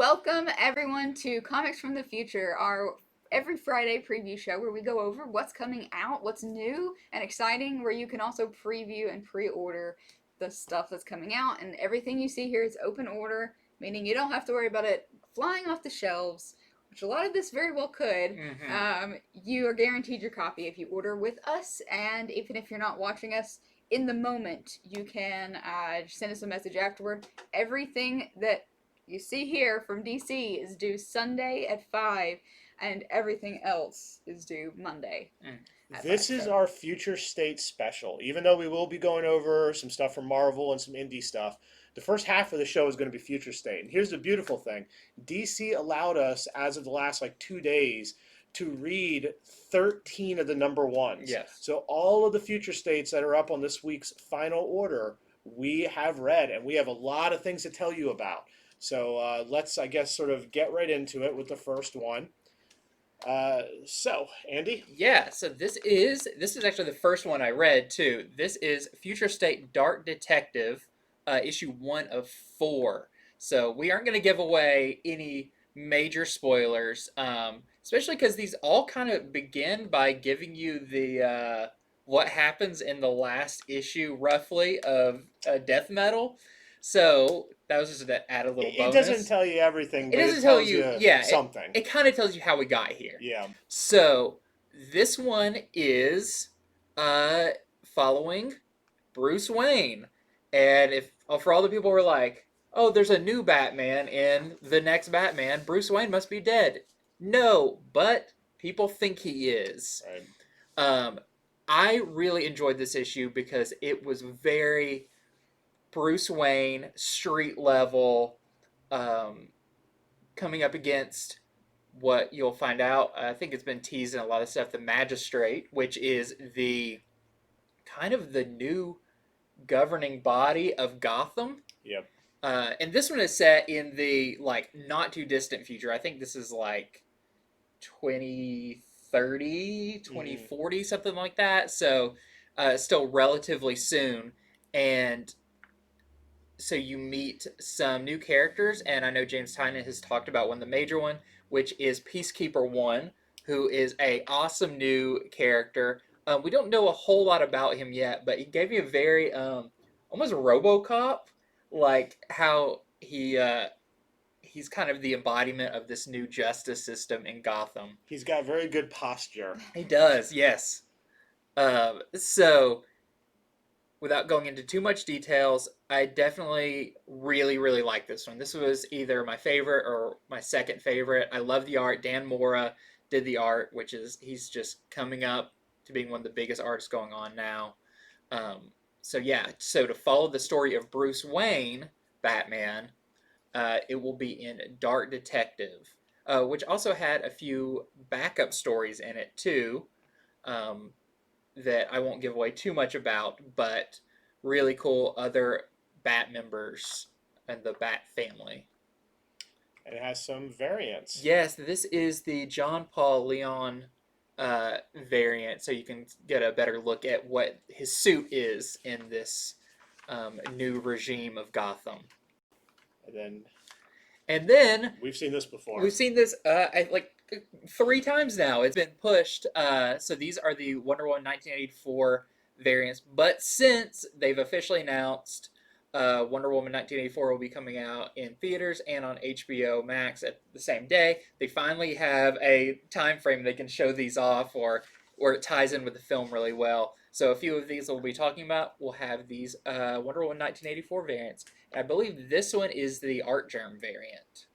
Welcome everyone to Comics from the Future, our every Friday preview show where we go over what's coming out, what's new and exciting, where you can also preview and pre-order the stuff that's coming out, and everything you see here is open order, meaning you don't have to worry about it flying off the shelves, which a lot of this very well could. You are guaranteed your copy if you order with us, and even if you're not watching us in the moment, you can send us a message afterward. Everything that you see here from DC is due Sunday at 5, and everything else is due Monday. This is our future state special. Even though we will be going over some stuff from Marvel and some indie stuff, the first half of the show is going to be future state. And here's the beautiful thing. DC allowed us, as of the last 2 days, to read 13 of the number ones. Yes. So all of the future states that are up on this week's final order, we have read, and we have a lot of things to tell you about. So let's, I guess, sort of get right into it with the first one. So, Andy? Yeah, so this is actually the first one I read, too. This is Future State Dark Detective, issue 1 of 4. So we aren't going to give away any major spoilers, especially because these all kind of begin by giving you the what happens in the last issue, roughly, of Death Metal. So that was just to add a little bonus. It doesn't tell you everything, but it doesn't it tell tells you something. It kind of tells you how we got here. Yeah. So this one is following Bruce Wayne. And if for all the people who are like, oh, there's a new Batman in the next Batman, Bruce Wayne must be dead. No, but people think he is. Right. I really enjoyed this issue because it was very Bruce Wayne, street level, coming up against what you'll find out. I think it's been teased in a lot of stuff. The Magistrate, which is the kind of the new governing body of Gotham. Yep. And this one is set in the not too distant future. I think this is 2030, 2040, something like that. So still relatively soon. And so you meet some new characters, and I know James Tynion has talked about one, the major one, which is Peacekeeper 1, who is a awesome new character. We don't know a whole lot about him yet, but he gave me a very almost RoboCop, like how he's kind of the embodiment of this new justice system in Gotham. He's got very good posture. He does, yes. So without going into too much details, I definitely really, really like this one. This was either my favorite or my second favorite. I love the art. Dan Mora did the art, which is, he's just coming up to being one of the biggest artists going on now. So to follow the story of Bruce Wayne, Batman, it will be in Dark Detective, which also had a few backup stories in it too, that I won't give away too much about, but really cool other Bat members and the Bat family. And it has some variants. Yes, this is the John Paul Leon variant, so you can get a better look at what his suit is in this new regime of Gotham. And then we've seen this before. We've seen this 3 times now. It's been pushed. So these are the Wonder Woman 1984 variants. But since they've officially announced Wonder Woman 1984 will be coming out in theaters and on HBO Max at the same day, they finally have a time frame they can show these off, or it ties in with the film really well. So a few of these we'll be talking about will have these Wonder Woman 1984 variants. And I believe this one is the Art Germ variant.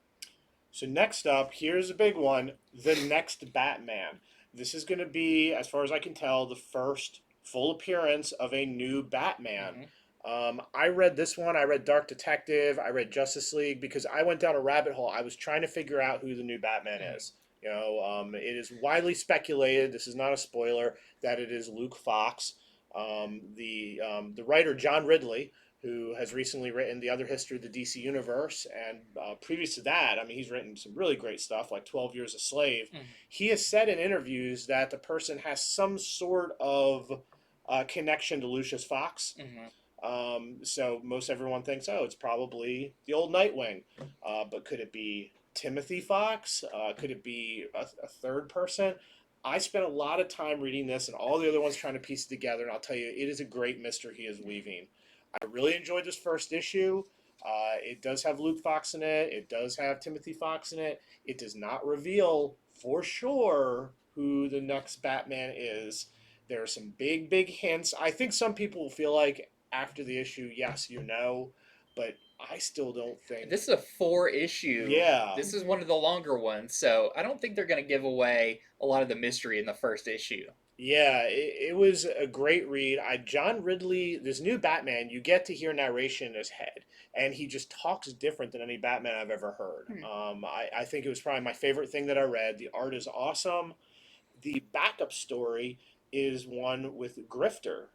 So next up, here's a big one, the next Batman. This is going to be, as far as I can tell, the first full appearance of a new Batman. I read this one. I read Dark Detective. I read Justice League because I went down a rabbit hole. I was trying to figure out who the new Batman is. You know, it is widely speculated, this is not a spoiler, that it is Luke Fox. The writer John Ridley, who has recently written The Other History of the DC Universe, and previous to that, I mean, he's written some really great stuff, like 12 Years a Slave. He has said in interviews that the person has some sort of connection to Lucius Fox. So most everyone thinks, oh, it's probably the old Nightwing. But could it be Timothy Fox? Could it be a third person? I spent a lot of time reading this and all the other ones trying to piece it together, and I'll tell you, it is a great mystery he is weaving. I really enjoyed this first issue. It does have Luke Fox in it. It does have Timothy Fox in it. It does not reveal for sure who the next Batman is. There are some big, big hints. I think some people will feel like after the issue, yes, you know, but I still don't think. This is a 4 issue. Yeah. This is one of the longer ones, so I don't think they're going to give away a lot of the mystery in the first issue. Yeah, it was a great read. John Ridley, this new Batman, you get to hear narration in his head, and he just talks different than any Batman I've ever heard. I think it was probably my favorite thing that I read. The art is awesome. The backup story is one with Grifter,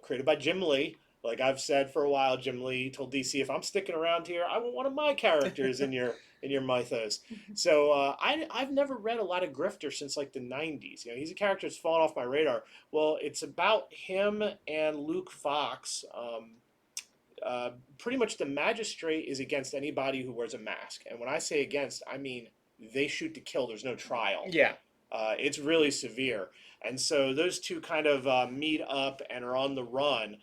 created by Jim Lee. Like I've said for a while, Jim Lee told DC, if I'm sticking around here, I want one of my characters in your mythos. So I've never read a lot of Grifter since like the '90s. He's a character that's fallen off my radar. Well, it's about him and Luke Fox. Pretty much the magistrate is against anybody who wears a mask, and when I say against, I mean they shoot to kill. There's no trial. Yeah. It's really severe. And so those two kind of meet up and are on the run.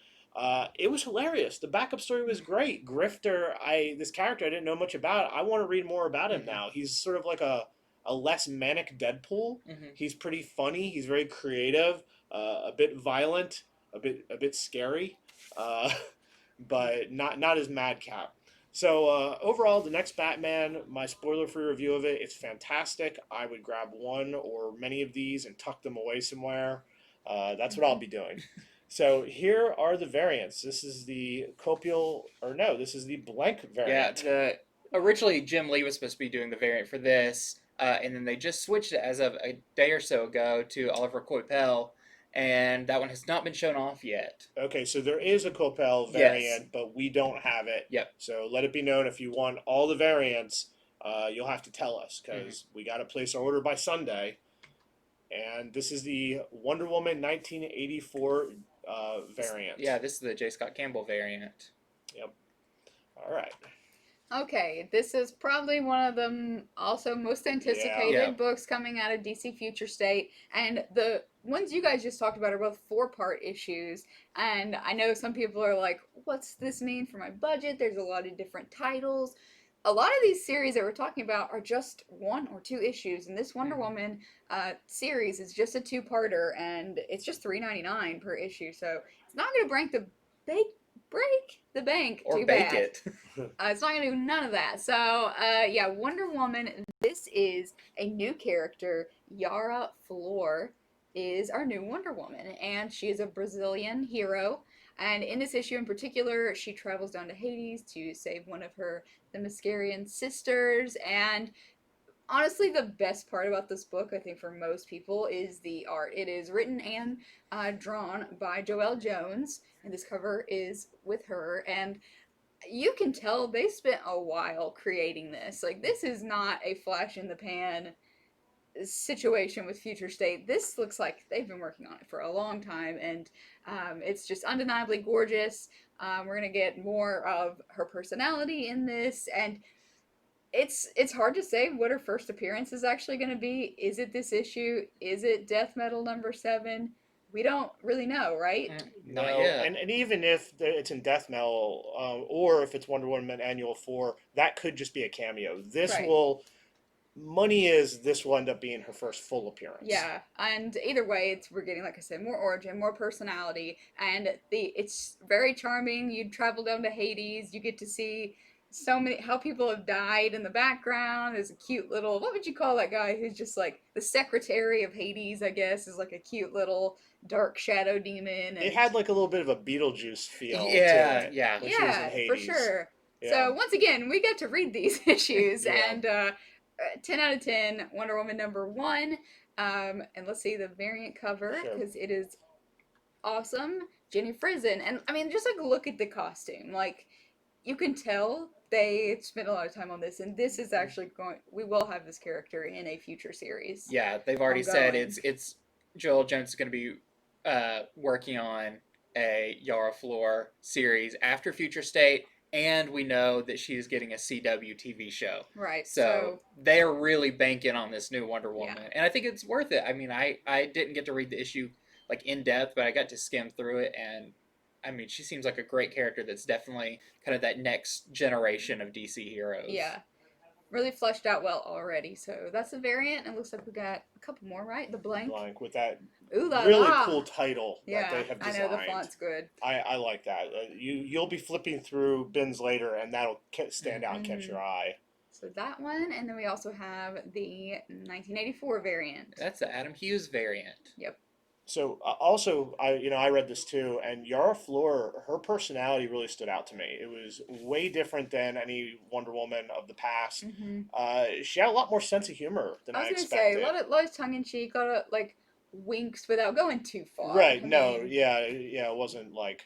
It was hilarious. The backup story was great. Grifter, this character I didn't know much about. I want to read more about him now. He's sort of like a less manic Deadpool. He's pretty funny. He's very creative, a bit violent, a bit scary, but not as madcap. So overall, the next Batman, my spoiler-free review of it, it's fantastic. I would grab one or many of these and tuck them away somewhere. That's what I'll be doing. So here are the variants. This is the this is the blank variant. Yeah, originally Jim Lee was supposed to be doing the variant for this, and then they just switched it as of a day or so ago to Oliver Coipel, and that one has not been shown off yet. Okay, so there is a Coipel variant, but we don't have it. Yep. So let it be known, if you want all the variants, you'll have to tell us, because we got to place our order by Sunday. And this is the Wonder Woman 1984 variant. Yeah, this is the J. Scott Campbell variant. Yep. All right. Okay, this is probably one of the also most anticipated books coming out of DC Future State, and the ones you guys just talked about are both 4-part issues, and I know some people are like, what's this mean for my budget? There's a lot of different titles. A lot of these series that we're talking about are just 1 or 2 issues, and this Wonder Woman series is just a 2-parter, and it's just $3.99 per issue, so it's not going to break the bank or too bake bad. it. It's not gonna do none of that. So Wonder Woman. This is a new character. Yara Flor is our new Wonder Woman, and she is a Brazilian hero. And in this issue in particular, she travels down to Hades to save one of the Mascarian sisters. And honestly, the best part about this book, I think for most people, is the art. It is written and drawn by Joelle Jones, and this cover is with her. And you can tell they spent a while creating this. Like, this is not a flash in the pan situation with Future State. This looks like they've been working on it for a long time, and it's just undeniably gorgeous. We're gonna get more of her personality in this, and it's hard to say what her first appearance is actually going to be. Is it this issue? Is it Death Metal #7? We don't really know, right? Not yet. And even if it's in Death Metal, or if it's Wonder Woman Annual 4, that could just be a cameo. This will end up being her first full appearance. Yeah, and either way, we're getting, like I said, more origin, more personality, and it's very charming. You travel down to Hades, you get to see how people have died in the background. There's a cute little, what would you call that guy who's just like the secretary of Hades, I guess, is like a cute little dark shadow demon. And it had like a little bit of a Beetlejuice feel to it. Yeah, for sure. Yeah. So once again, we get to read these issues, and 10 out of 10, Wonder Woman #1. And let's see the variant cover, because it is awesome. Jenny Frison. And I mean, just like look at the costume. Like, you can tell they spent a lot of time on this, and this is actually we will have this character in a future series. Yeah, they've already said it's Joelle Jones is going to be working on a Yara Flor series after Future State, and we know that she's getting a CW TV show. Right. So they're really banking on this new Wonder Woman, Yeah. and I think it's worth it. I mean, I didn't get to read the issue like in depth, but I got to skim through it, and I mean, she seems like a great character that's definitely kind of that next generation of DC heroes. Yeah. Really fleshed out well already. So that's a variant. It looks like we got a couple more, right? The blank. Blank with that Ooh la really la. cool title that they Yeah, have I designed. know the font's good. I like that. You'll be flipping through bins later, and that'll stand out and catch your eye. So that one, and then we also have the 1984 variant. That's the Adam Hughes variant. Yep. So also, I read this too, and Yara Flor, her personality really stood out to me. It was way different than any Wonder Woman of the past. She had a lot more sense of humor than I was gonna say, expected. a lot of tongue in cheek, a lot of like winks without going too far. Right? I No, mean, yeah, it wasn't like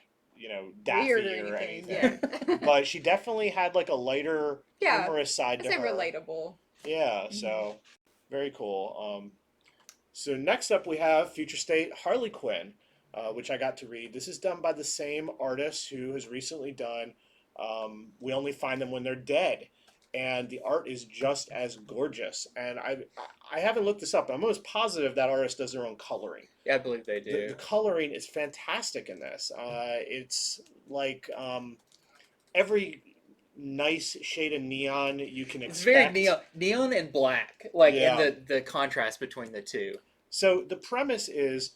daffy weird or anything. anything. Yeah. But she definitely had like a lighter, Yeah, humorous side I'd to say her. relatable. Yeah, so very cool. So next up we have Future State Harley Quinn, which I got to read. This is done by the same artist who has recently done We Only Find Them When They're Dead. And the art is just as gorgeous. And I haven't looked this up, but I'm almost positive that artist does their own coloring. Yeah, I believe they do. The coloring is fantastic in this. It's like every nice shade of neon you can expect. It's very neon and black, like in the contrast between the two. So the premise is,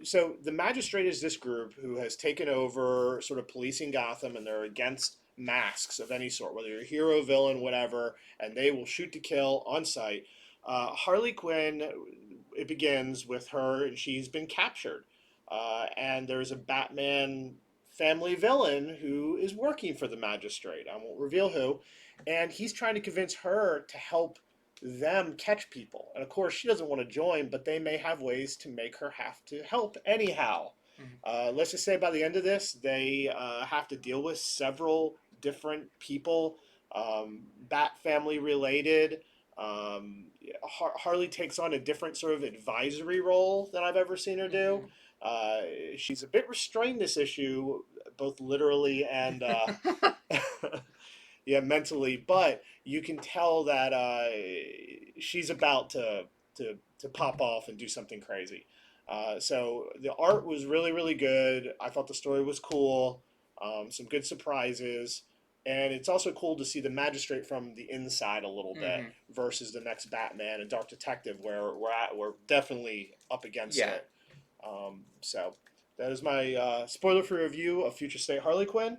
so the Magistrate is this group who has taken over sort of policing Gotham, and they're against masks of any sort, whether you're a hero, villain, whatever, and they will shoot to kill on sight. Harley Quinn, it begins with her, and she's been captured. And there's a Batman family villain who is working for the Magistrate. I won't reveal who. And he's trying to convince her to help them catch people. And of course, she doesn't want to join, but they may have ways to make her have to help anyhow. Let's just say by the end of this, they have to deal with several different people, Bat family related. Harley takes on a different sort of advisory role than I've ever seen her do. She's a bit restrained this issue, both literally and mentally, but you can tell that she's about to pop off and do something crazy. So the art was really, really good. I thought the story was cool. Some good surprises. And it's also cool to see the Magistrate from the inside a little bit versus the next Batman and Dark Detective, where we're definitely up against it. So that is my spoiler-free review of Future State Harley Quinn.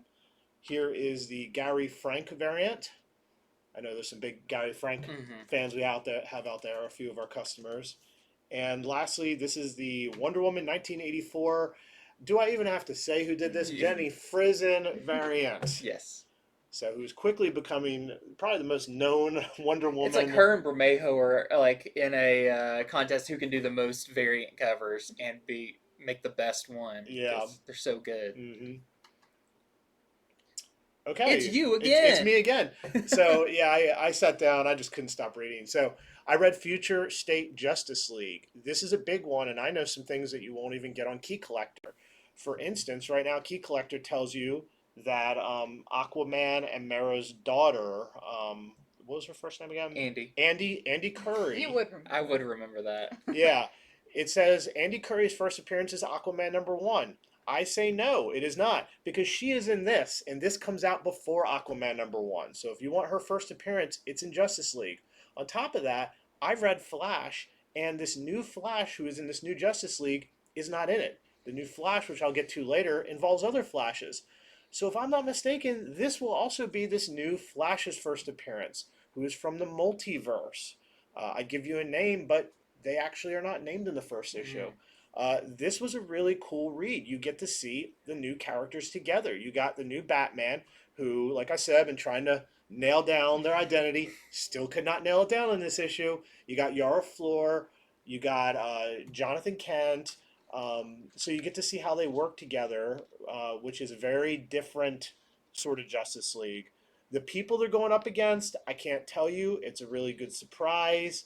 Here is the Gary Frank variant. I know there's some big Gary Frank fans we have out there, a few of our customers. And lastly, this is the Wonder Woman 1984. Do I even have to say who did this? Jenny Frison variant. Yes. So who's quickly becoming probably the most known Wonder Woman. It's like her and Bermejo are like in a contest who can do the most variant covers and make the best one. Yeah. They're so good. Okay. It's you again. It's me again. So, yeah, I sat down. I just couldn't stop reading. So, I read Future State Justice League. This is a big one, and I know some things that you won't even get on Key Collector. For instance, right now, Key Collector tells you that Aquaman and Mara's daughter, what was her first name again? Andy Curry. You would remember. I would remember that. Yeah. It says Andy Curry's first appearance is Aquaman #1. I say no, it is not, because she is in this, and this comes out before Aquaman #1. So if you want her first appearance, it's in Justice League. On top of that, I've read Flash, and this new Flash who is in this new Justice League is not in it. The new Flash, which I'll get to later, involves other Flashes. So if I'm not mistaken, this will also be this new Flash's first appearance, who is from the multiverse. I give you a name, but they actually are not named in the first issue. This was a really cool read. You get to see the new characters together. You got the new Batman, who, like I said, been trying to nail down their identity. Still could not nail it down in this issue. You got Yara Flor. You got Jonathan Kent. So you get to see how they work together, which is a very different sort of Justice League. The people they're going up against, I can't tell you. It's a really good surprise.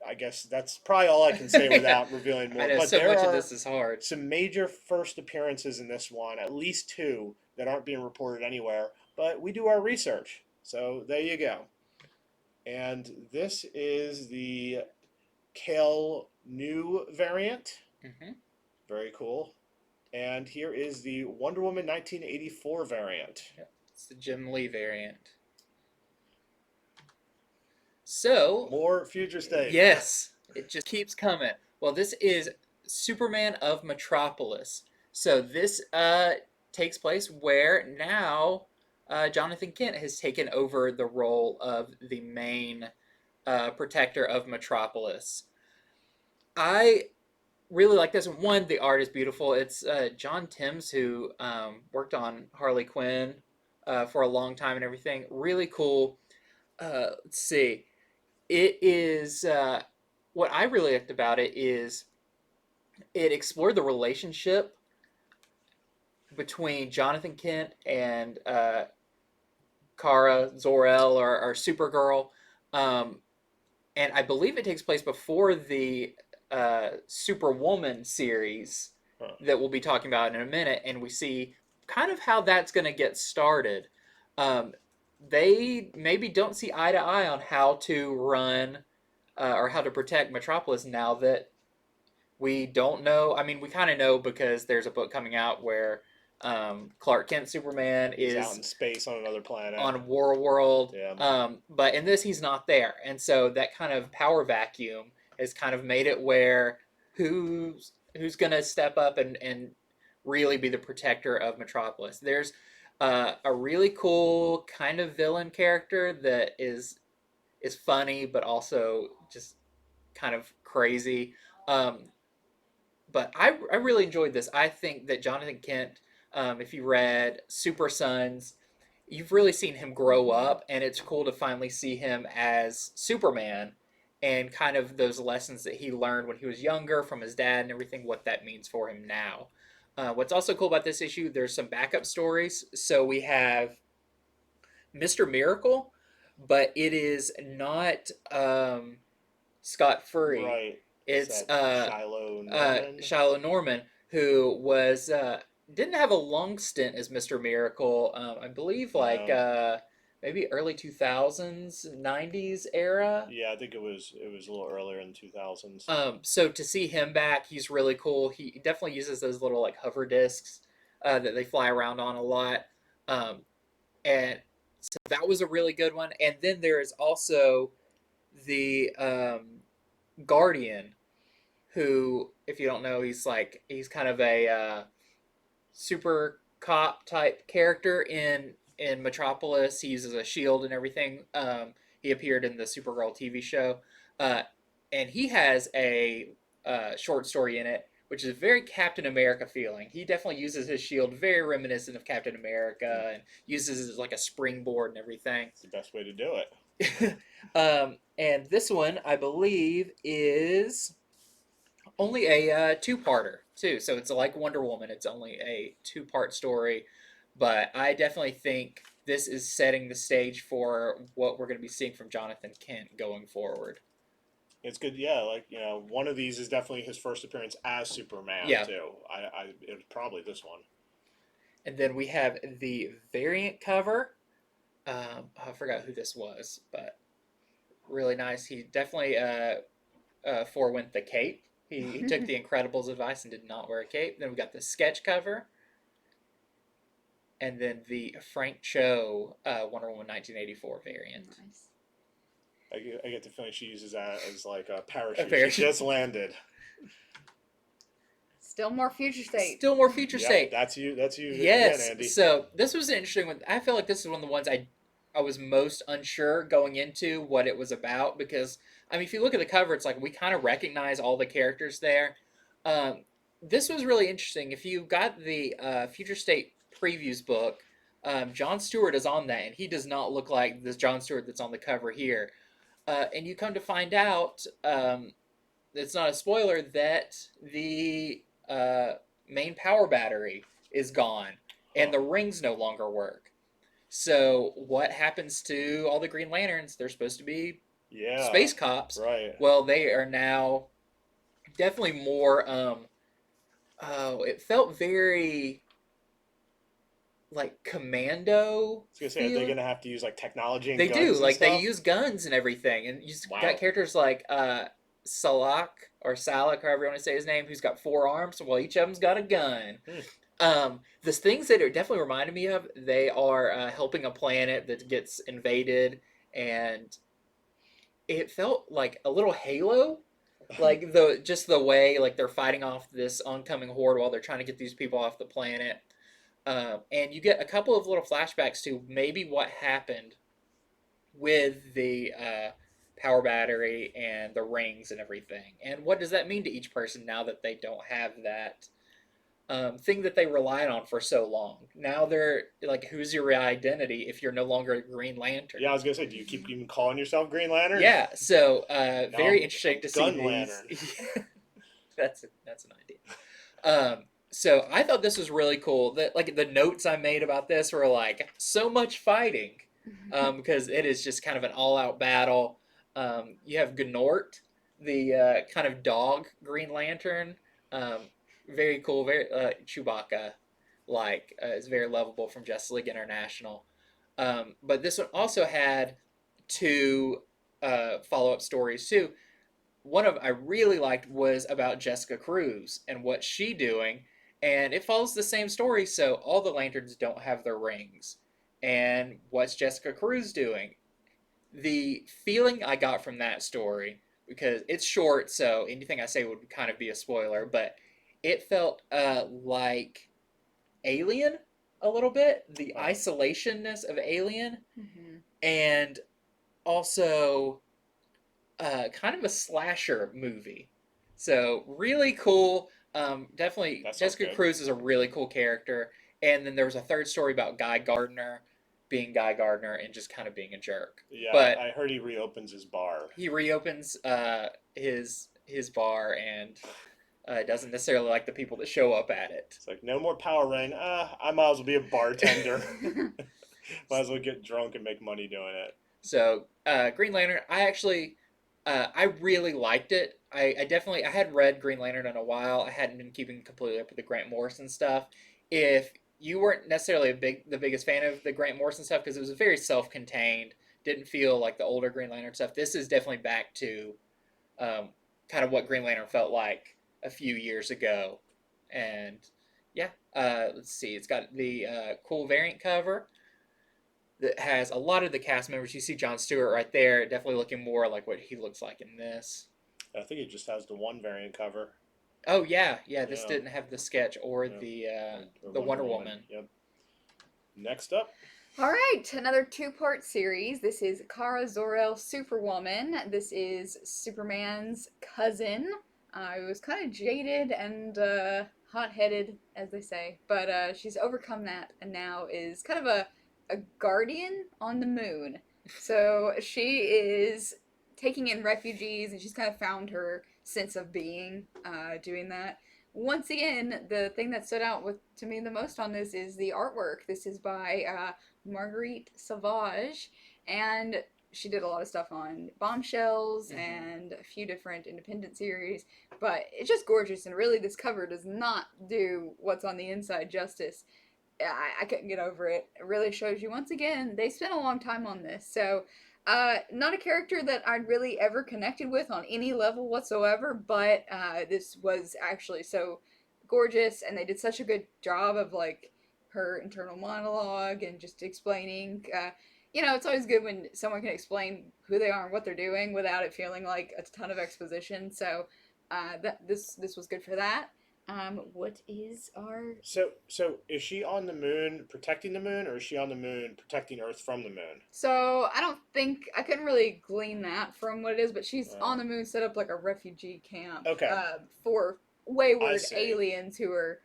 I guess that's probably all I can say without revealing more. I know But so there much of are this is hard. some major first appearances in this one, at least two that aren't being reported anywhere. But we do our research, so there you go. And this is the Kale new variant. Hmm. Very cool. And here is the Wonder Woman 1984 variant. Yep. It's the Jim Lee variant. So, More future state. yes, it just keeps coming. Well, this is Superman of Metropolis. So this takes place where now Jonathan Kent has taken over the role of the main protector of Metropolis. I really like this one. One, the art is beautiful. It's John Timms who worked on Harley Quinn for a long time and everything. Really cool. Let's see. It is what I really liked about it is it explored the relationship between Jonathan Kent and Kara Zor-El or Supergirl, um, and I believe it takes place before the Superwoman series Huh. that we'll be talking about in a minute, and we see kind of how that's going to get started. Um, they maybe don't see eye to eye on how to run or how to protect Metropolis now that we don't know. I mean, we kind of know because there's a book coming out where Clark Kent Superman He's is out in space on another planet. on War World. Yeah. But in this, he's not there. And so that kind of power vacuum has kind of made it where who's going to step up and really be the protector of Metropolis. There's a really cool kind of villain character that is funny, but also just kind of crazy. Um, but I really enjoyed this. I think that Jonathan Kent, if you read Super Sons, you've really seen him grow up, and it's cool to finally see him as Superman and kind of those lessons that he learned when he was younger from his dad and everything, what that means for him now. What's also cool about this issue, there's some backup stories. So we have Mr. Miracle, but it is not Scott Free. Right. It's Shiloh Norman. Shiloh Norman, who was didn't have a long stint as Mr. Miracle. I believe like No. Maybe early 2000s, 90s era. Yeah, I think it was a little earlier in the 2000s. So to see him back, he's really cool. He definitely uses those little like hover discs that they fly around on a lot. And so that was a really good one. And then there is also the Guardian, who, if you don't know, he's kind of a super cop type character in Metropolis. He uses a shield and everything. He appeared in the Supergirl TV show, uh, and he has a short story in it, which is very Captain America feeling. He definitely uses his shield, very reminiscent of Captain America, and uses it as like a springboard and everything. It's the best way to do it. And this one, I believe, is only a two-parter too. So it's like Wonder Woman. It's only a two-part story, but I definitely think this is setting the stage for what we're going to be seeing from Jonathan Kent going forward. It's good, yeah. Like one of these is definitely his first appearance as Superman Yeah. too. It was probably this one. And then we have the variant cover. I forgot who this was, but really nice. He definitely forewent the cape. He took the Incredibles advice and did not wear a cape. Then we got the sketch cover. And then the Frank Cho Wonder Woman 1984 variant. Nice. I get the feeling she uses that as like a parachute. A parachute. She just landed. Still more future state. Still more future state. That's you. Yes. Again, Andy. So this was an interesting one. I feel like this is one of the ones I was most unsure going into what it was about, because I mean, if you look at the cover, it's like we kind of recognize all the characters there. This was really interesting. If you got the Future State previews book, Jon Stewart is on that, and he does not look like this Jon Stewart that's on the cover here. And you come to find out, it's not a spoiler, that the main power battery is gone, and the rings no longer work. So what happens to all the Green Lanterns? They're supposed to be Yeah. space cops. Right. Well, they are now definitely more. Oh, it felt very like commando I was gonna say, are they feeling. gonna have to use like technology and They do, guns and like they stuff? use guns and everything, and you just got Wow. characters like Salak or Salak, however you want to say his name, who's got 4 arms. Well, each of them's got a gun. Hmm. The things that it definitely reminded me of, they are helping a planet that gets invaded, and it felt like a little Halo, like the way like they're fighting off this oncoming horde while they're trying to get these people off the planet. And you get a couple of little flashbacks to maybe what happened with the power battery and the rings and everything. And what does that mean to each person now that they don't have that thing that they relied on for so long? Now they're like, who's your identity if you're no longer a Green Lantern? Yeah, I was gonna say, do you keep even calling yourself Green Lantern? Yeah, so No, very I'm interesting to see Gun these. Lantern. That's an idea. So I thought this was really cool. That like the notes I made about this were like so much fighting, because it is just kind of an all-out battle. You have Gnort, the kind of dog Green Lantern. Um, very cool, very Chewbacca like. Is very lovable from Justice League International. But this one also had two follow-up stories too. One of I really liked was about Jessica Cruz and what she doing, and it follows the same story. So all the lanterns don't have their rings, and what's Jessica Cruz doing? The feeling I got from that story, because it's short, so anything I say would kind of be a spoiler, but it felt like Alien a little bit, the Oh. isolationness of Alien, Mm-hmm. and also kind of a slasher movie. So really cool. Definitely, That sounds Jessica good. Cruz is a really cool character. And then there was a third story about Guy Gardner being Guy Gardner and just kind of being a jerk. Yeah, But I heard he reopens his bar. he reopens his bar and doesn't necessarily like the people that show up at it. It's like, no more power ring. I might as well be a bartender. Might as well get drunk and make money doing it. So Green Lantern, I really liked it. I hadn't read Green Lantern in a while. I hadn't been keeping completely up with the Grant Morrison stuff. If you weren't necessarily the biggest fan of the Grant Morrison stuff because it was very self-contained, didn't feel like the older Green Lantern stuff. This is definitely back to kind of what Green Lantern felt like a few years ago. And yeah, let's see. It's got the cool variant cover that has a lot of the cast members. You see Jon Stewart right there, definitely looking more like what he looks like in this. I think it just has the one variant cover. Oh yeah. This Yeah. didn't have the sketch or Yeah. the Wonder Woman. Yep. Next up. All right, another two-part series. This is Kara Zor-El Superwoman. This is Superman's cousin. Who was kind of jaded and hot-headed, as they say, but she's overcome that and now is kind of a guardian on the moon. So she is taking in refugees, and she's kind of found her sense of being doing that. Once again, the thing that stood out to me the most on this is the artwork. This is by Marguerite Sauvage, and she did a lot of stuff on Bombshells and a few different independent series, but it's just gorgeous, and really this cover does not do what's on the inside justice. I couldn't get over it. It really shows you, once again, they spent a long time on this, so not a character that I'd really ever connected with on any level whatsoever, but this was actually so gorgeous, and they did such a good job of like her internal monologue and just explaining. It's always good when someone can explain who they are and what they're doing without it feeling like a ton of exposition. So this was good for that. What is our So is she on the moon protecting the moon, or is she on the moon protecting Earth from the moon? So I couldn't really glean that from what it is, but she's on the moon, set up like a refugee camp. Okay. For wayward I see. aliens who are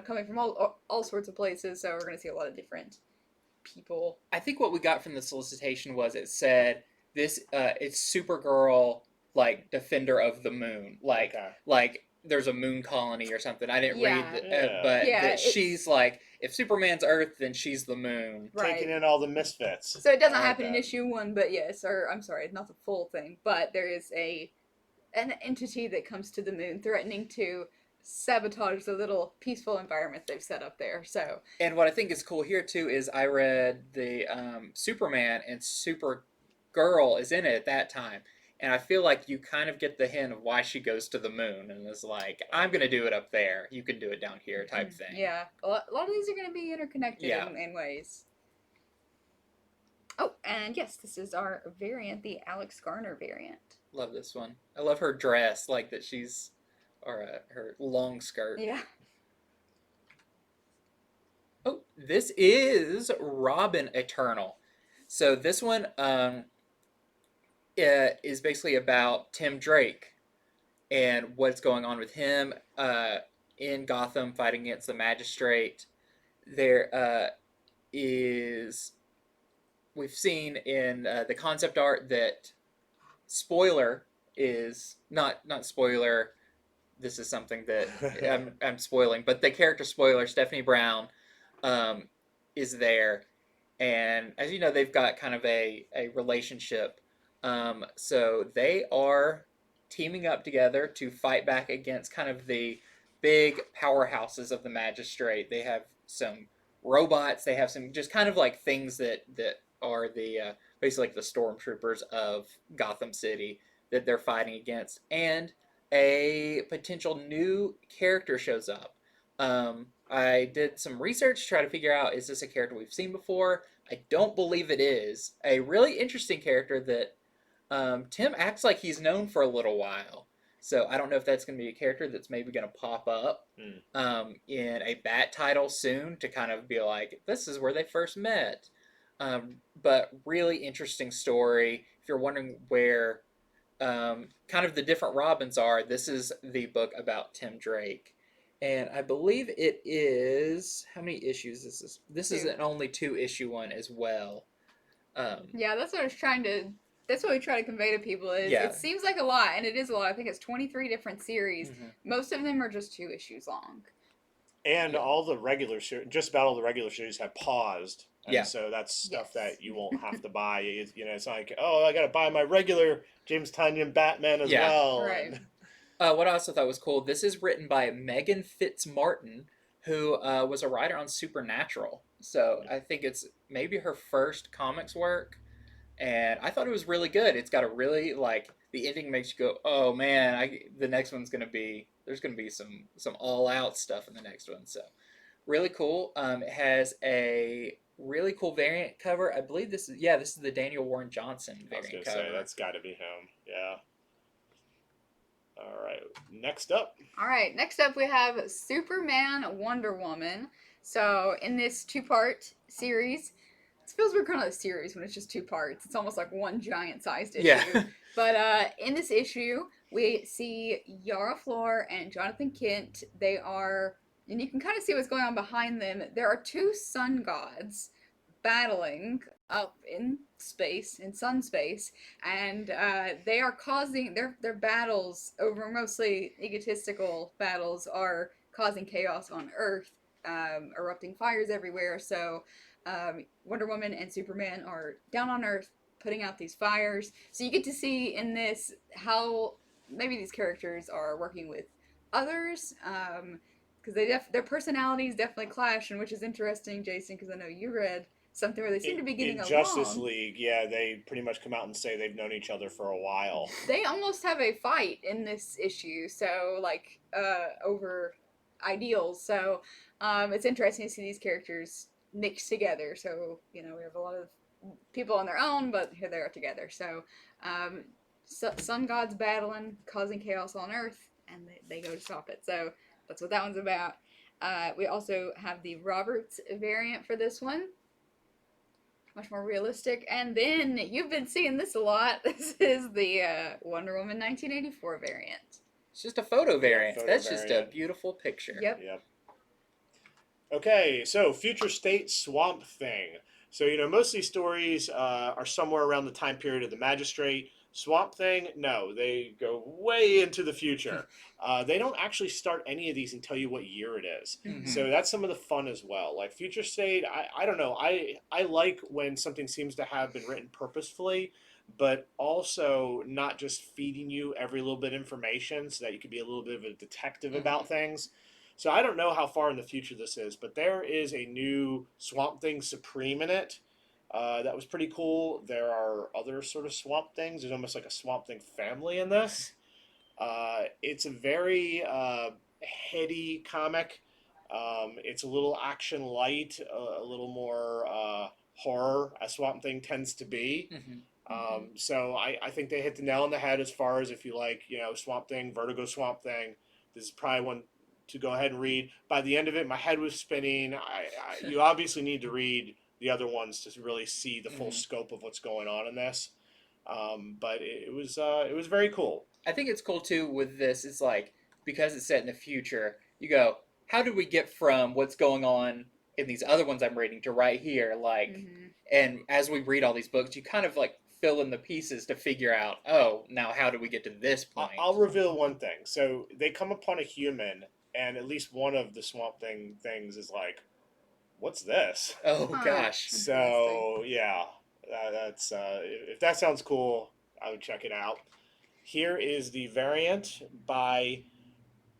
coming from all sorts of places. So we're gonna see a lot of different people. I think what we got from the solicitation was it said this it's Supergirl like defender of the moon, like there's a moon colony or something. I didn't read, Yeah. but Yeah, that it's- she's like, if Superman's Earth, then she's the moon. Right. Taking in all the misfits. So it doesn't I like happen in that. issue 1, but yes, or I'm sorry, not the full thing, but there is an entity that comes to the moon threatening to sabotage the little peaceful environment they've set up there. So And what I think is cool here too is I read the Superman and Supergirl is in it at that time, and I feel like you kind of get the hint of why she goes to the moon and is like, "I'm gonna do it up there. You can do it down here," type thing. yeah, a lot of these are going to be interconnected Yeah. in ways. Oh, and yes, this is our variant, the Alex Garner variant. Love this one. I love her dress, like that she's, or her long skirt. Yeah. Oh, this is Robin Eternal. So this one is basically about Tim Drake and what's going on with him in Gotham fighting against the Magistrate. There is, we've seen in the concept art that spoiler is not spoiler. This is something that I'm spoiling, but the character spoiler Stephanie Brown is there, and as you know, they've got kind of a relationship. So they are teaming up together to fight back against kind of the big powerhouses of the Magistrate. They have some robots. They have some just kind of like things that are the basically like the stormtroopers of Gotham City that they're fighting against, and a potential new character shows up. I did some research to try to figure out, is this a character we've seen before? I don't believe it is. A really interesting character that Tim acts like he's known for a little while. So I don't know if that's going to be a character that's maybe going to pop up in a Bat title soon to kind of be like, this is where they first met. But really interesting story. If you're wondering where kind of the different Robins are, this is the book about Tim Drake. And I believe it is, how many issues is this? This is an only 2-issue one as well. Yeah, that's what I was trying to. That's what we try to convey to people. Is Yeah. It seems like a lot, and it is a lot. I think it's 23 different series. Mhm. Most of them are just 2 issues long. And all the regular series, just about all the regular series have paused. And Yeah. so that's stuff Yes. that you won't have to buy. You know, it's not like, oh, I got to buy my regular James Tynion Batman as Yeah. well. Right. And- What I also thought was cool, this is written by Megan Fitzmartin, who was a writer on Supernatural. So I think it's maybe her first comics work. And I thought it was really good. It's got a really, like, the ending makes you go, oh man, the next one's going to be, there's going to be some all-out stuff in the next one. So really cool. It has a really cool variant cover. I believe this is the Daniel Warren Johnson I was variant going to cover. say, that's got to be him. Yeah. All right. Next up. All right, next up we have Superman, Wonder Woman. So in this 2-part series, it feels we're kind of a series when it's just 2 parts. It's almost like one giant-sized issue. Yeah. But in this issue, we see Yara Flor and Jonathan Kent. They are, and you can kind of see what's going on behind them. There are 2 sun gods battling up in space, in sun space, and they are causing their battles over, mostly egotistical battles, are causing chaos on Earth, erupting fires everywhere. So Wonder Woman and Superman are down on Earth putting out these fires. So you get to see in this how maybe these characters are working with others, because their personalities definitely clash, and which is interesting, Jason, because I know you read something where they seem to be getting in along. Justice League, yeah, they pretty much come out and say they've known each other for a while. They almost have a fight in this issue, so like over ideals. So it's interesting to see these characters mixed together. So you know, we have a lot of people on their own, but here they are together. So sun gods battling, causing chaos on Earth, and they go to stop it. So that's what that one's about. We also have the Roberts variant for this one. Much more realistic. And then you've been seeing this a lot. This is the Wonder Woman 1984 variant. It's just a photo variant. photo That's just a variant. beautiful picture. Yep. Yep. Okay, so Future State Swamp Thing. So, you know, most of these stories are somewhere around the time period of the Magistrate. Swamp Thing, no, they go way into the future. They don't actually start any of these and tell you what year it is. Mhm. So that's some of the fun as well. Like Future State, I don't know. I like when something seems to have been written purposefully, but also not just feeding you every little bit of information so that you could be a little bit of a detective about things. So I don't know how far in the future this is, but there is a new Swamp Thing Supreme in it. That was pretty cool. There are other sort of Swamp Things. There's almost like a Swamp Thing family in this. It's a very heady comic. It's a little action light, a little more horror, as Swamp Thing tends to be. Mhm. So I think they hit the nail on the head as far as if you like, Swamp Thing, Vertigo Swamp Thing. This is probably one to go ahead and read. By the end of it, my head was spinning. You obviously need to read the other ones to really see the full Mhm. scope of what's going on in this. But it was very cool. I think it's cool too with this. It's like because it's set in the future. You go, how did we get from what's going on in these other ones I'm reading to right here? Like, Mm-hmm. and as we read all these books, you kind of like fill in the pieces to figure out. Oh, now how do we get to this point? I'll reveal one thing. So they come upon a human, and at least one of the Swamp Thing things is like, "What's this?" Oh Huh. gosh. Interesting. So yeah, that's if that sounds cool, I would check it out. Here is the variant by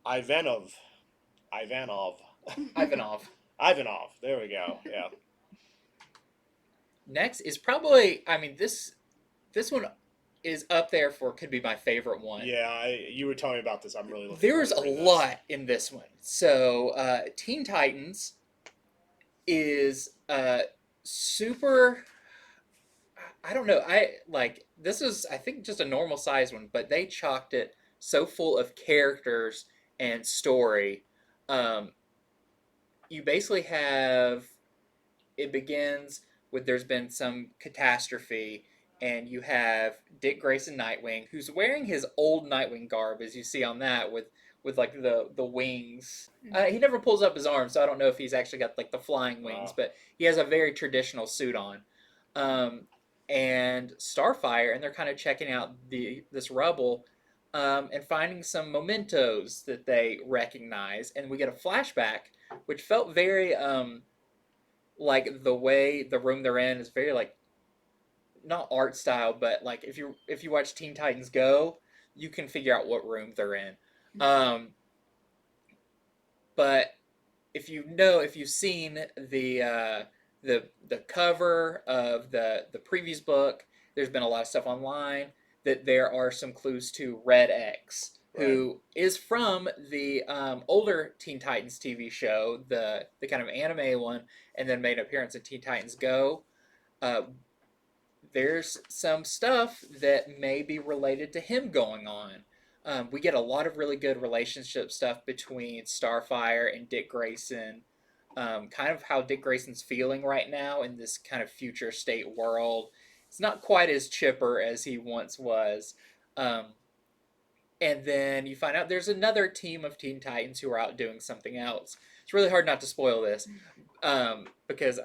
Ivanov. Ivanov. Ivanov. Ivanov. There we go. Yeah. Next is probably. I mean this one is up there for could be my favorite one. Yeah, you were telling me about this. I'm really looking There's forward a to read this. lot in this one. So Teen Titans is super. I don't know. I like this is I think just a normal size one, but they chalked it so full of characters and story. Um, you basically have it begins with there's been some catastrophe, and you have Dick Grayson Nightwing, who's wearing his old Nightwing garb, as you see on that with like the wings. He never pulls up his arms, so I don't know if he's actually got like the flying wings, Wow. but he has a very traditional suit on. Um, and Starfire, and they're kind of checking out this rubble. And finding some mementos that they recognize, and we get a flashback, which felt very like the way the room they're in is very like not art style, but like if you watch Teen Titans Go, you can figure out what room they're in. Um, but if you've seen the cover of the previous book, there's been a lot of stuff online that there are some clues to Red X, Right. who is from the older Teen Titans TV show, the kind of anime one, and then made an appearance in Teen Titans Go. Uh, there's some stuff that may be related to him going on. We get a lot of really good relationship stuff between Starfire and Dick Grayson. Kind of how Dick Grayson's feeling right now in this kind of future state world. It's not quite as chipper as he once was. Um, and then you find out there's another team of Teen Titans who are out doing something else. It's really hard not to spoil this because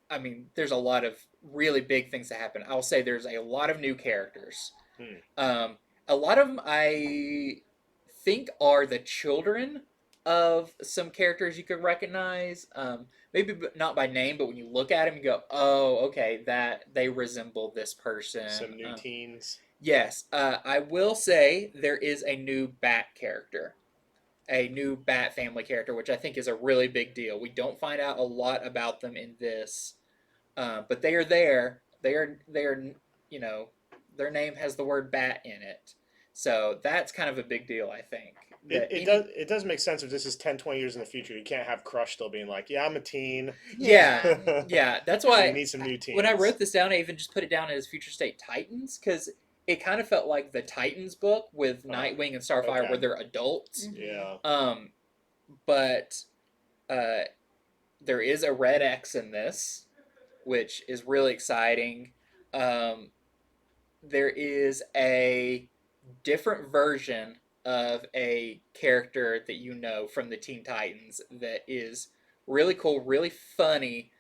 I mean, there's a lot of really big things that happen. I'll say there's a lot of new characters. Hmm. A lot of them I think are the children of some characters you could recognize. Maybe not by name, but when you look at them, you go, "Oh, okay, that they resemble this person." Some new teens. Yes, I will say there is a new Bat character, a new Bat family character, which I think is a really big deal. We don't find out a lot about them in this, but they are there. They are you know their name has the word Bat in it, so that's kind of a big deal. I think that It does make sense if this is 10, 20 years in the future. You can't have Crush still being like, yeah, I'm a teen. Yeah, yeah. That's So you why need some new teens. when I wrote this down, I even just put it down as Future State Titans because it kind of felt like the Titans book with Nightwing and Starfire, okay. where they're adults. Yeah. But there is a Red X in this, which is really exciting. There is a different version of a character that you know from the Teen Titans that is really cool, really funny,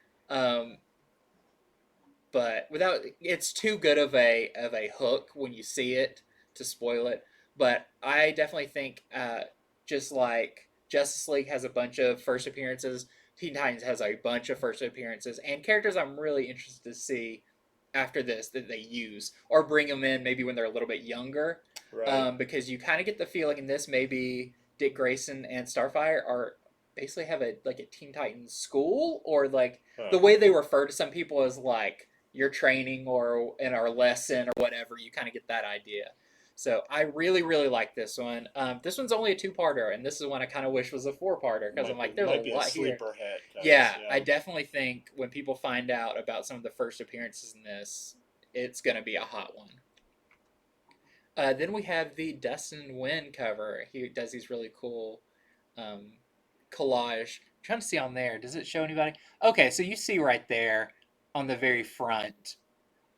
but without it's too good of a hook when you see it to spoil it. But I definitely think just like Justice League has a bunch of first appearances, Teen Titans has a bunch of first appearances and characters I'm really interested to see after this that they use or bring them in maybe when they're a little bit younger. Right. Because you kind of get the feeling in this maybe Dick Grayson and Starfire are basically have a Teen Titans school, or like the way they refer to some people as like your training or in our lesson or whatever. You kind of get that idea. So I really, really like this one. This one's only a two-parter, and this is one I kind of wish was a four-parter because I'm like, there's might be a lot sleeper here. hit. Yeah, I definitely think when people find out about some of the first appearances in this, it's going to be a hot one. Then we have the Dustin Nguyen cover. He does these really cool collage. I'm trying to see on there. Does it show anybody? Okay, so you see right there on the very front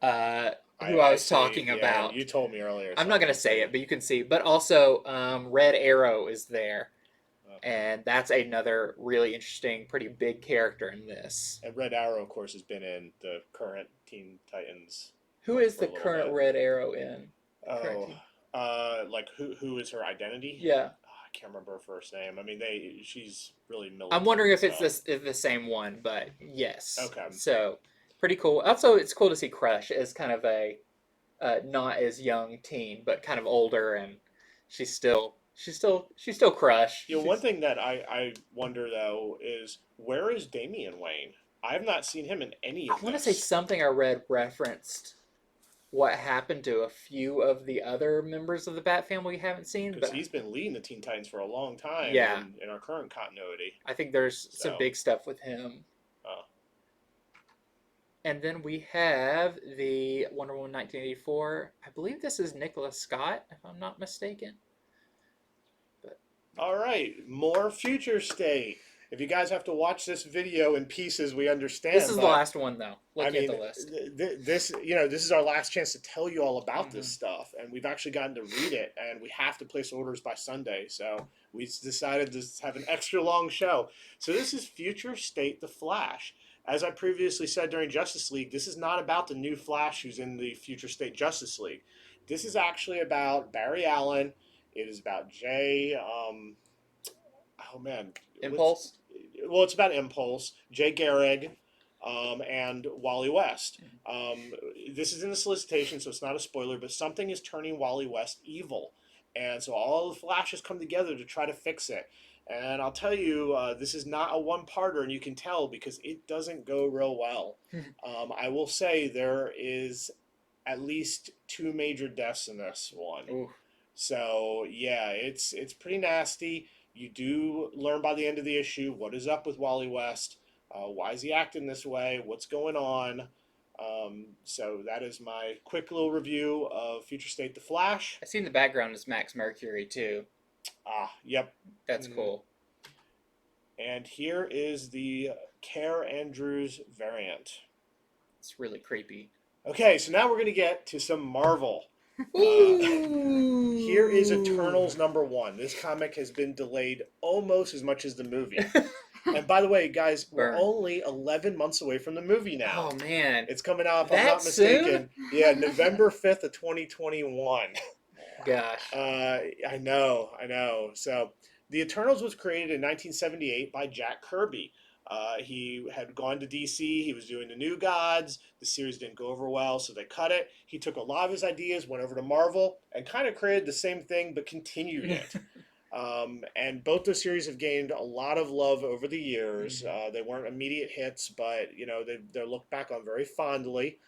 who I was talking about. You told me earlier. I'm not going to say it, but you can see. But also, Red Arrow is there. And that's another really interesting, pretty big character in this. And Red Arrow, of course, has been in the current Teen Titans. Who is the current Red Arrow in? Like who is her identity? Yeah. I can't remember her first name. I mean, she's really militant. I'm wondering if it's the same one, but yes. Okay. So pretty cool. Also, it's cool to see Crush as kind of a not as young teen, but kind of older, and she's still Crush. You know, one thing that I wonder though is where is Damian Wayne? I have not seen him in any of this. I want to say something I read referenced what happened to a few of the other members of the Bat family we haven't seen. Because he's been leading the Teen Titans for a long time in our current continuity. I think there's some big stuff with him. And then we have the Wonder Woman 1984. I believe this is Nicholas Scott, if I'm not mistaken. All right, more Future State. If you guys have to watch this video in pieces, we understand. This is the last one, though. Look at the list. This is our last chance to tell you all about this stuff, and we've actually gotten to read it, and we have to place orders by Sunday, so we decided to have an extra long show. So this is Future State: The Flash. As I previously said during Justice League, this is not about the new Flash who's in the Future State Justice League. This is actually about Barry Allen. It is about Jay. Impulse. Well, it's about Impulse, Jay Garrick, and Wally West. This is in the solicitation, so it's not a spoiler, but something is turning Wally West evil. And so all the Flashes come together to try to fix it. And I'll tell you, this is not a one-parter, and you can tell because it doesn't go real well. I will say there is at least 2 major deaths in this one. Ooh. So, yeah, it's pretty nasty. You do learn by the end of the issue what is up with Wally West. Why is he acting this way? What's going on? So that is my quick little review of Future State: The Flash. I see in the background is Max Mercury, too. Yep. That's cool. And here is the Care Andrews variant. It's really creepy. Okay, so now we're going to get to some Marvel. Here is Eternals #1. This comic has been delayed almost as much as the movie. And by the way, guys, we're only 11 months away from the movie now. Oh, man. It's coming out, if I'm not mistaken. Yeah, November 5th of 2021. Gosh. I know. So, The Eternals was created in 1978 by Jack Kirby. He had gone to DC. He was doing the New Gods. The series didn't go over well, so they cut it. He took a lot of his ideas, went over to Marvel, and kind of created the same thing, but continued it. And both those series have gained a lot of love over the years. They weren't immediate hits, but they're looked back on very fondly.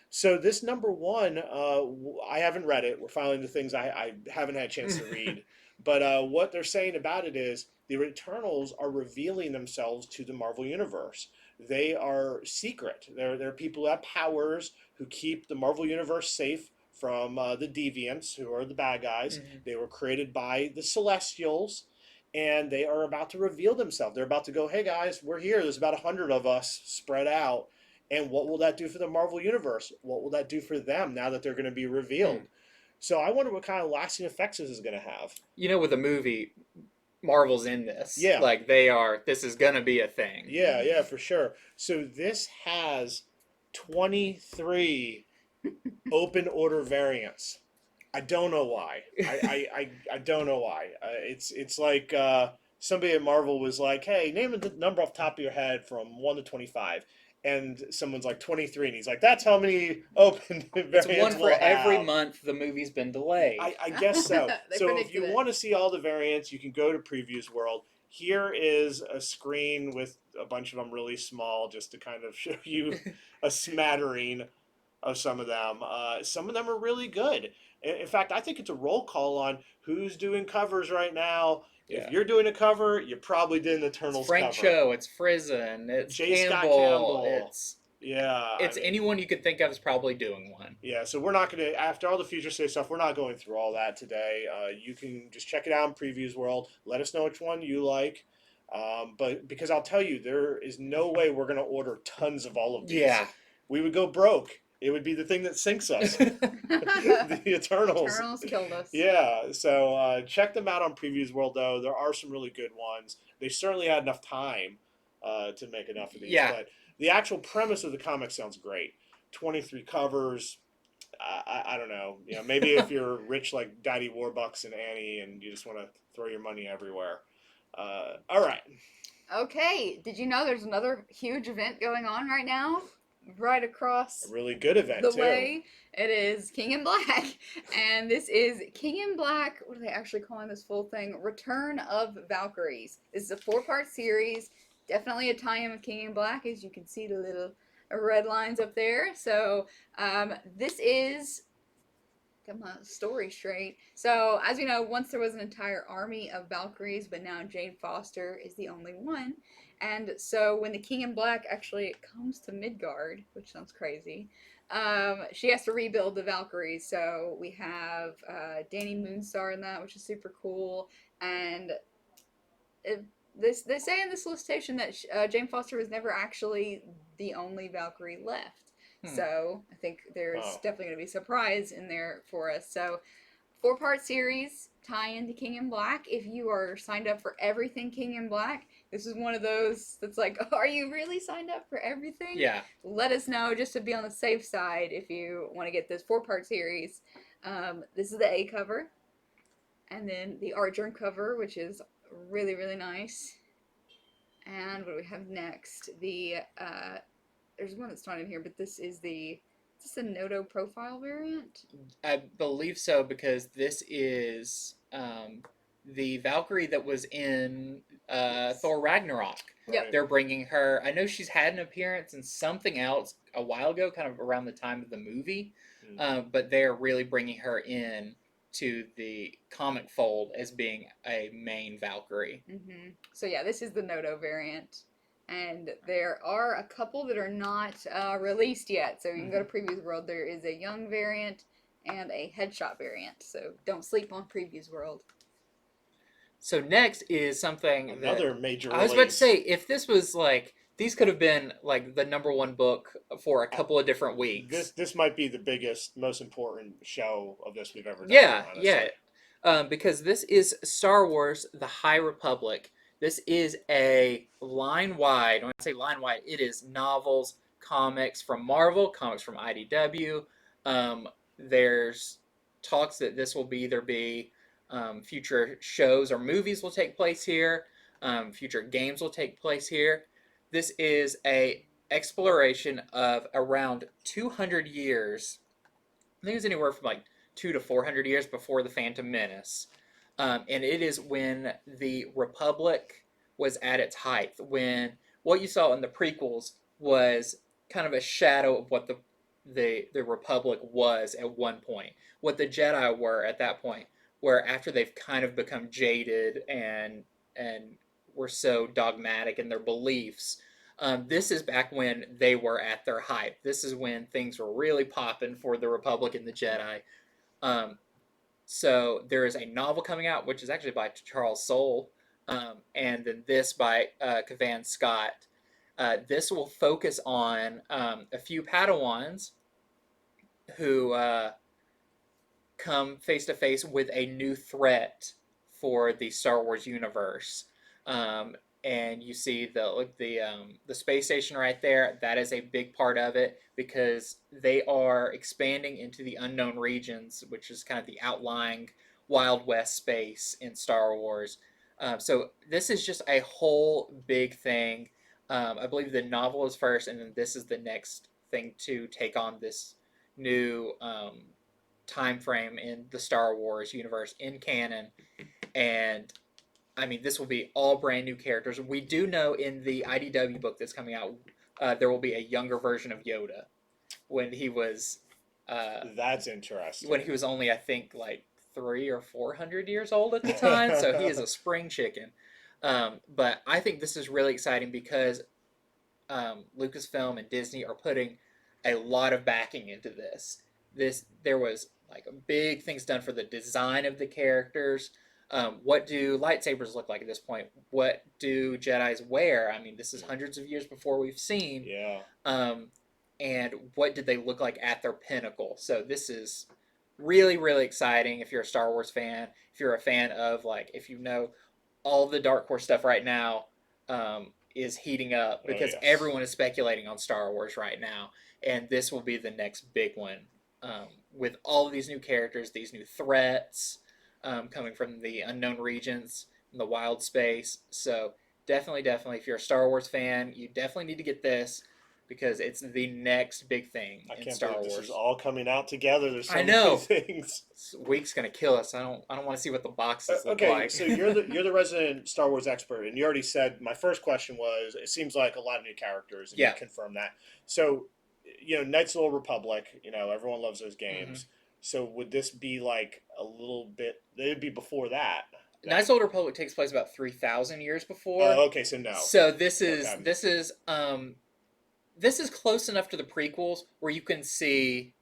So this #1, I haven't read it. We're finally the things I haven't had a chance to read. But what they're saying about it is the Eternals are revealing themselves to the Marvel Universe. They are secret. They're people who have powers who keep the Marvel Universe safe from the Deviants, who are the bad guys. They were created by the Celestials, and they are about to reveal themselves. They're about to go, hey guys, we're here. There's about 100 of us spread out. And what will that do for the Marvel Universe? What will that do for them now that they're going to be revealed? So I wonder what kind of lasting effects this is going to have. With the movie, Marvel's in this. Yeah. This is going to be a thing. Yeah, for sure. So this has 23 open order variants. I don't know why. I don't know why. It's like somebody at Marvel was like, "Hey, name the number off the top of your head from 1 to 25," and someone's like 23, and he's like, "That's how many open It's one variants for we'll every have." month the movie's been delayed. I guess so. They So if predicted you it. want to see all the variants, you can go to Previews World. Here is a screen with a bunch of them really small, just to kind of show you a smattering of some of them. Some of them are really good. In fact, I think it's a roll call on who's doing covers right now. If Yeah. you're doing a cover, you probably did an It's Eternals Frank cover. Cho, it's Frizen, it's J. Scott Campbell, Campbell. it's Yeah, I mean, anyone you could think of is probably doing one. yeah. So we're not going to, after all the Future State stuff, we're not going through all that today. You can just check it out in Previews World. Let us know which one you like. But because I'll tell you, there is no way we're going to order tons of all of these. Yeah. We would go broke. It would be the thing that sinks us. The Eternals. Eternals killed us. Yeah, so check them out on Previews World, though. There are some really good ones. They certainly had enough time to make enough of these. Yeah. But the actual premise of the comic sounds great. 23 covers. I don't know. You know, maybe if you're rich like Daddy Warbucks and Annie and you just want to throw your money everywhere. All right. Okay, did you know there's another huge event going on right now? Right across A really good event, the too. way. It is King in Black. And this is King in Black, what are they actually calling this full thing? Return of Valkyries. This is a 4-part series. Definitely a tie-in with King in Black, as you can see the little red lines up there. So this is, get my story straight. So as we know, once there was an entire army of Valkyries, but now Jane Foster is the only one. And so when the King in Black actually comes to Midgard, which sounds crazy, she has to rebuild the Valkyries. So we have Danny Moonstar in that, which is super cool. And they say in this solicitation that Jane Foster was never actually the only Valkyrie left. So I think there's definitely going to be a surprise in there for us. So 4-part series, tie into King in Black. If you are signed up for everything King in Black, this is one of those that's like, are you really signed up for everything? Yeah. Let us know just to be on the safe side if you want to get this 4-part series. This is the A cover. And then the art journal cover, which is really, really nice. And what do we have next? There's one that's not in here, but this is the Noto profile variant? I believe so, because this is the Valkyrie that was in Thor Ragnarok. Yep. They're bringing her. I know she's had an appearance in something else a while ago, kind of around the time of the movie, but they're really bringing her in to the comic fold as being a main Valkyrie. Mm-hmm. So yeah, this is the Noto variant. And there are a couple that are not released yet. So you can go to Previews World. There is a young variant and a headshot variant. So don't sleep on Previews World. So next is something Another major release. I was about to say, if this was like, these could have been like the #1 book for a couple of different weeks. This might be the biggest, most important show of this we've ever done. Yeah, honestly. yeah. Because this is Star Wars: The High Republic. This is a line-wide, when I say line-wide, it is novels, comics from Marvel, comics from IDW. There's talks that this will either be future shows or movies will take place here. Future games will take place here. This is a exploration of around 200 years. I think it's anywhere from like 200 to 400 years before the Phantom Menace. And it is when the Republic was at its height, when what you saw in the prequels was kind of a shadow of what the Republic was at one point, what the Jedi were at that point, where after they've kind of become jaded and were so dogmatic in their beliefs. This is back when they were at their height. This is when things were really popping for the Republic and the Jedi. So there is a novel coming out, which is actually by Charles Soule, and then this by Cavan Scott. This will focus on a few Padawans who come face to face with a new threat for the Star Wars universe. and you see the space station right there. That is a big part of it because they are expanding into the unknown regions, which is kind of the outlying Wild West space in Star Wars. So this is just a whole big thing. I believe the novel is first, and then this is the next thing to take on this new time frame in the Star Wars universe in canon. And I mean, this will be all brand new characters. We do know in the IDW book that's coming out, there will be a younger version of Yoda when he was. That's interesting. When he was only, I think, like 300 or 400 years old at the time, so he is a spring chicken. But I think this is really exciting because Lucasfilm and Disney are putting a lot of backing into this. There was like big things done for the design of the characters. What do lightsabers look like at this point? What do Jedi's wear? I mean, this is hundreds of years before we've seen. Yeah. And what did they look like at their pinnacle? So this is really, really exciting if you're a Star Wars fan. If you're a fan of, like, if you know all the Dark Horse stuff right now is heating up because everyone is speculating on Star Wars right now. And this will be the next big one with all of these new characters, these new threats coming from the unknown regions and the wild space. So definitely, if you're a Star Wars fan, you definitely need to get this because it's the next big thing in Star Wars. This is all coming out together. There's so many things. This week's gonna kill us. I don't want to see what the boxes look like. So you're the resident Star Wars expert, and you already said my first question was it seems like a lot of new characters, and you confirmed that. So, Knights of the Old Republic, everyone loves those games. Mm-hmm. So would this be like a little bit? It'd be before that. Knights of the Old Republic takes place about 3,000 years before. Oh, okay. So no. So this is close enough to the prequels where you can see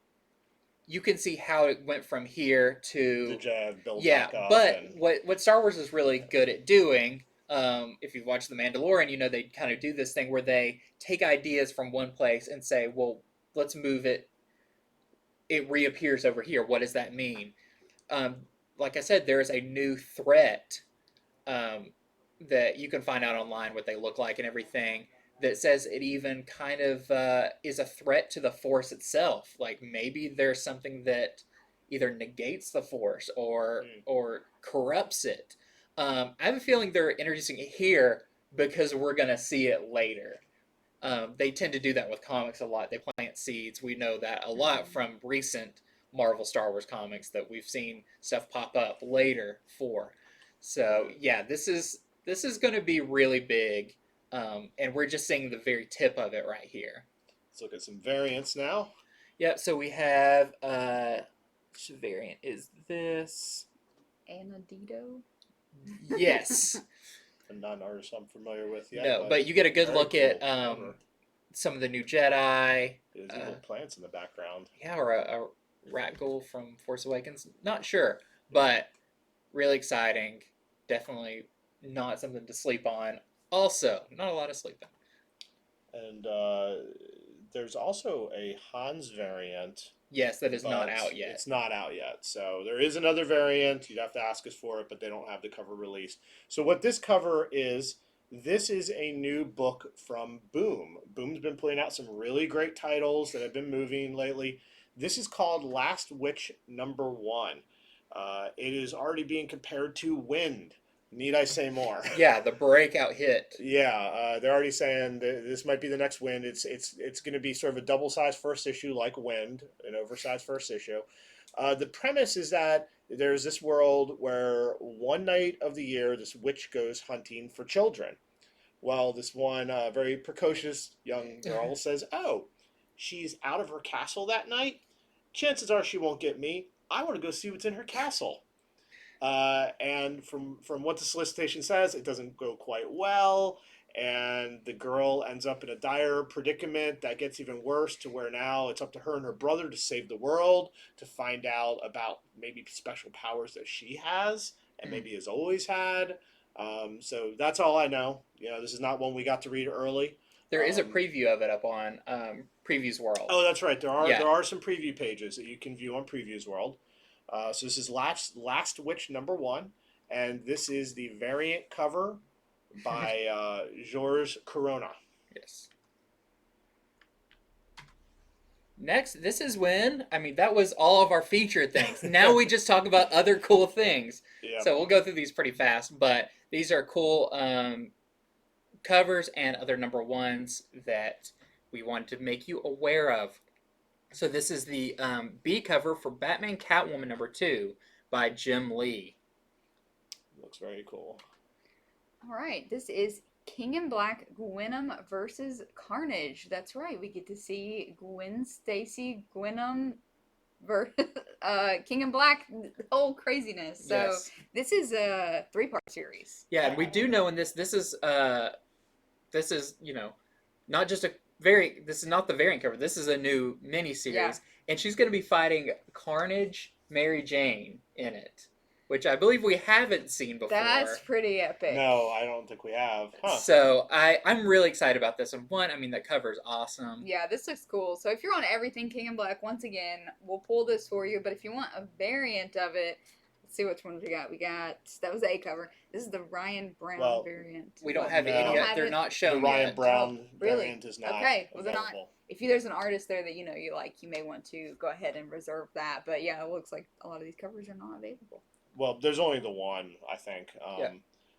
how it went from here to build back up. But what Star Wars is really good at doing, if you've watched The Mandalorian, they kind of do this thing where they take ideas from one place and say, well, let's move it. It reappears over here. What does that mean? Like I said, there is a new threat that you can find out online what they look like and everything that says it even kind of is a threat to the Force itself. Like maybe there's something that either negates the Force or corrupts it. I have a feeling they're introducing it here because we're going to see it later. They tend to do that with comics a lot. They plant seeds. We know that a lot from recent Marvel Star Wars comics that we've seen stuff pop up later for. So yeah, this is going to be really big. And we're just seeing the very tip of it right here. Let's look at some variants now. Yep, so we have, which variant is this? Anadito? Yes. Not an artist I'm familiar with yet. No, but you get a good look at some of the new Jedi. There's little plants in the background. Yeah, or a rat ghoul from Force Awakens. Not sure, but really exciting. Definitely not something to sleep on. Also, not a lot of sleeping. And there's also a Hans variant. Yes, that is not out yet. It's not out yet. So there is another variant. You'd have to ask us for it, but they don't have the cover released. So what this cover is, this is a new book from Boom. Boom's been putting out some really great titles that have been moving lately. This is called Last Witch #1. It is already being compared to Wind. Need I say more? Yeah, the breakout hit. Yeah, they're already saying that this might be the next Wind. It's going to be sort of a double-sized first issue like Wind, an oversized first issue. The premise is that there's this world where one night of the year, this witch goes hunting for children. Well, this one very precocious young girl says, oh, she's out of her castle that night? Chances are she won't get me. I want to go see what's in her castle. And from what the solicitation says, it doesn't go quite well, and the girl ends up in a dire predicament that gets even worse to where now it's up to her and her brother to save the world, to find out about maybe special powers that she has and maybe has always had. So that's all I know. This is not one we got to read early. There is a preview of it up on Previews World. Oh, that's right. There are some preview pages that you can view on Previews World. So this is Last Witch #1, and this is the variant cover by Georges Corona. Yes. Next, this is when, that was all of our featured things. Now we just talk about other cool things. Yep. So we'll go through these pretty fast, but these are cool covers and other number ones that we wanted to make you aware of. So this is the B cover for Batman Catwoman number 2 by Jim Lee. Looks very cool. All right, this is King in Black, Gwenom versus Carnage. That's right, we get to see Gwen Stacy, Gwenom versus King in Black, the whole craziness. So Yes. this is a 3-part series. Yeah, and we do know in this is not just this is not the variant cover. This is a new miniseries, Yeah. and she's going to be fighting Carnage, Mary Jane in it, which I believe we haven't seen before. That's pretty epic. No, I don't think we have. Huh. So I'm really excited about this one. One, that cover's awesome. Yeah, this looks cool. So if you're on everything King in Black, once again, we'll pull this for you. But if you want a variant of it, let's see which ones we got. That was the A cover. This is the Ryan Brown variant. We don't have No. any yet. They're it. not shown The Ryan yet. Brown really? variant is not Okay, well, they're not. available. If there's an artist there that you like, you may want to go ahead and reserve that. But yeah, it looks like a lot of these covers are not available. Well, there's only the one, I think. Yeah.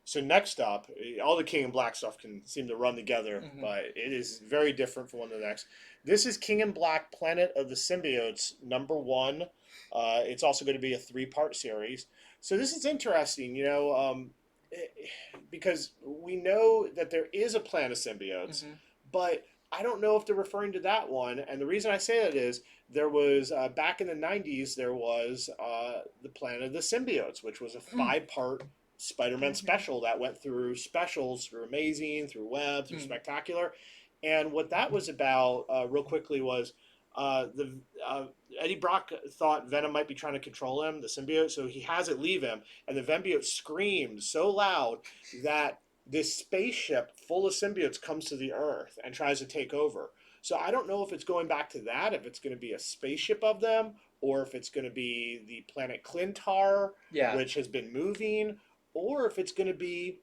So next up, all the King in Black stuff can seem to run together, Mhm. but it is very different from one to the next. This is King in Black, Planet of the Symbiotes, number 1. It's also going to be a 3-part series. So this is interesting, because we know that there is a planet of symbiotes, Mhm. but I don't know if they're referring to that one. And the reason I say that is there was, back in the 90s, there was the Planet of the Symbiotes, which was a 5-part Spider-Man special that went through specials, through Amazing, through Web, through Spectacular. And what that was about, real quickly, was Eddie Brock thought Venom might be trying to control him, the symbiote, so he has it leave him, and the symbiote screamed so loud that this spaceship full of symbiotes comes to the Earth and tries to take over. So I don't know if it's going back to that, if it's going to be a spaceship of them, or if it's going to be the planet Clintar, which has been moving, or if it's going to be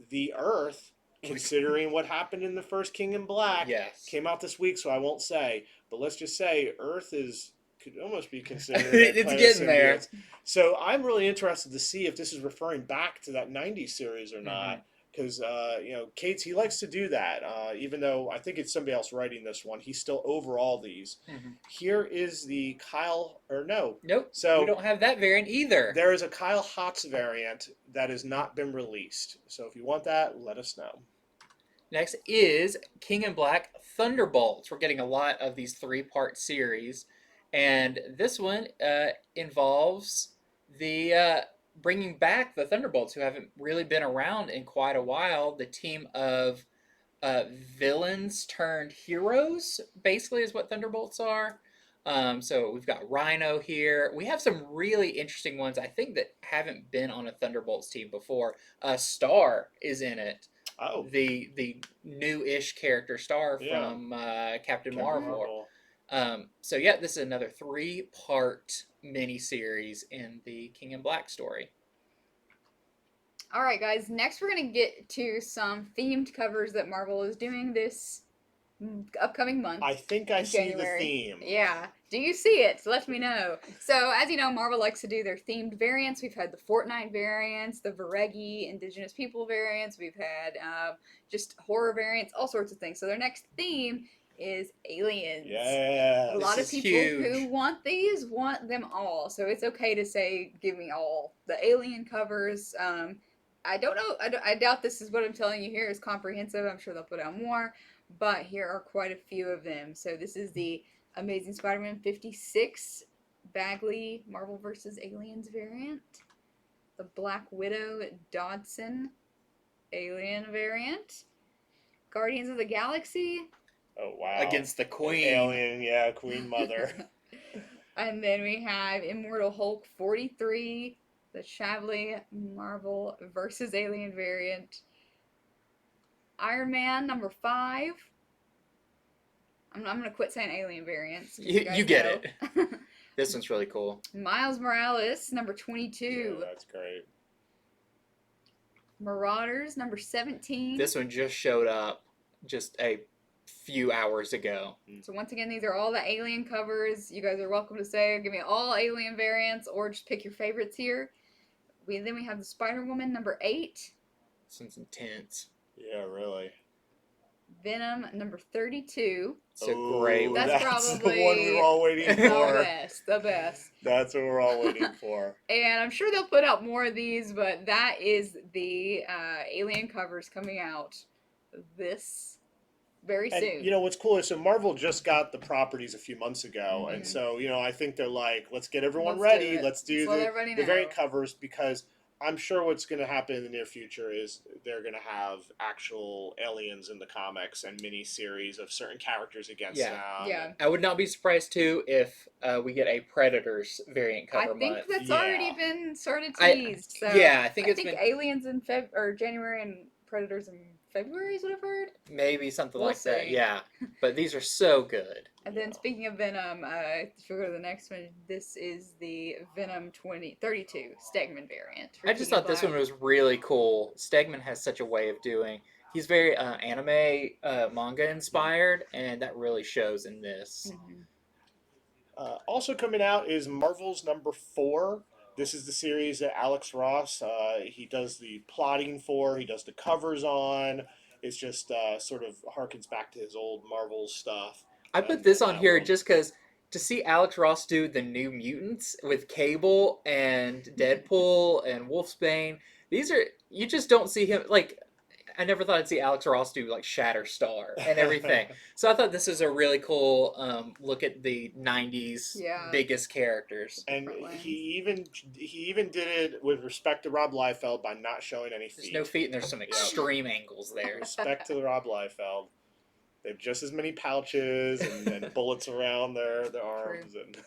the Earth, considering what happened in the first King in Black. Yes. Came out this week, so I won't say. But let's just say Earth could almost be considered It's getting there. So I'm really interested to see if this is referring back to that 90s series or not. Because, Cates, he likes to do that. Even though I think it's somebody else writing this one, he's still over all these. Here is the Nope. So we don't have that variant either. There is a Kyle Hotz variant that has not been released. So if you want that, let us know. Next is King in Black Thunderbolts. We're getting a lot of these 3-part series. And this one involves the bringing back the Thunderbolts, who haven't really been around in quite a while. The team of villains turned heroes, basically, is what Thunderbolts are. So we've got Rhino here. We have some really interesting ones, I think, that haven't been on a Thunderbolts team before. Star is in it. Oh. The new-ish character Star from Captain Marvel. So yeah, this is another 3-part miniseries in the King in Black story. All right, guys. Next, we're gonna get to some themed covers that Marvel is doing this upcoming month. I think I see January. the theme. Yeah. Do you see it? Let me know. So, as you know, Marvel likes to do their themed variants. We've had the Fortnite variants, the Varegi Indigenous People variants. We've had just horror variants, all sorts of things. So their next theme is aliens. Yeah. A lot of people huge. who want these want them all. So it's okay to say, give me all. The alien covers, I don't know. I doubt this is what I'm telling you here is comprehensive. I'm sure they'll put out more. But here are quite a few of them. So this is the Amazing Spider-Man 56 Bagley Marvel vs. Aliens variant. The Black Widow Dodson Alien variant. Guardians of the Galaxy. Oh, wow. Against the Queen. Alien, Queen Mother. And then we have Immortal Hulk 43. The Chavley Marvel vs. Alien variant. Iron Man number 5. I'm going to quit saying alien variants. You get it. This one's really cool. Miles Morales number 22. Yeah, that's great. Marauders number 17. This one just showed up just a few hours ago. So once again, these are all the alien covers. You guys are welcome to say, give me all alien variants, or just pick your favorites here. Then we have the Spider-Woman number 8. This one's intense. Yeah, really. Venom number 32. It's a great one. That's the one probably we're all waiting The for. best, the best. That's what we're all waiting for. And I'm sure they'll put out more of these, but that is the alien covers coming out this very And soon. you know what's cool is so Marvel just got the properties a few months ago, and Mhm. so I think they're like, let's get everyone Let's do ready. it. Let's do Let's let everybody the know. variant covers, because I'm sure what's going to happen in the near future is they're going to have actual aliens in the comics and mini series of certain characters against Yeah. them. Yeah. and- I would not be surprised too if we get a Predators variant I cover think month. that's Yeah. already been sort of I- teased. So yeah, I think it's been Aliens in January and Predators in February is what I've heard. maybe something We'll like that. see. Yeah, but these are so good. And then Yeah. speaking of Venom, if we go to the next one, this is the Venom 32 Stegman variant. for I just King thought this Black. one was really cool. Stegman has such a way of doing. He's very anime manga inspired, and that really shows in this. Mhm. Also coming out is Marvel's number 4. This is the series that Alex Ross, he does the plotting for, he does the covers on. It's just sort of harkens back to his old Marvel stuff. I put And this on that here one- just because to see Alex Ross do the New Mutants with Cable and Deadpool and Wolfsbane, these are, you just don't see him, like, I never thought I'd see Alex Ross do like Shatterstar and everything. So I thought this was a really cool look at the '90s Yeah. biggest characters. And Different he even did it with respect to Rob Liefeld by not showing any There's feet. no feet and there's some extreme angles there. Respect to Rob Liefeld. They have just as many pouches and bullets around their arms. And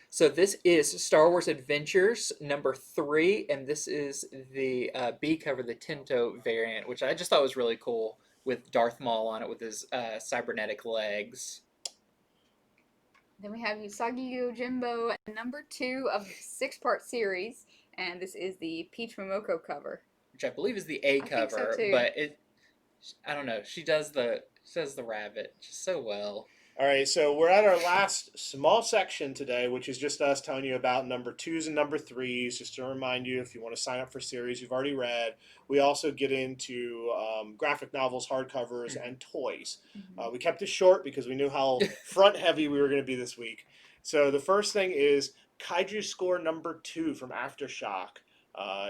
So this is Star Wars Adventures number 3, and this is the B cover, the Tinto variant, which I just thought was really cool with Darth Maul on it with his cybernetic legs. Then we have Usagi Yojimbo, number 2 of the 6-part series, and this is the Peach Momoko cover. Which I believe is the A I think so, cover, too. but I don't know. She does the rabbit just so well. all right, so we're at our last small section today, which is just us telling you about number 2s and number 3s. Just to remind you, if you want to sign up for series you've already read, we also get into graphic novels, hardcovers, and toys. We kept it short because we knew how front heavy we were going to be this week. So the first thing is Kaiju Score number 2 from Aftershock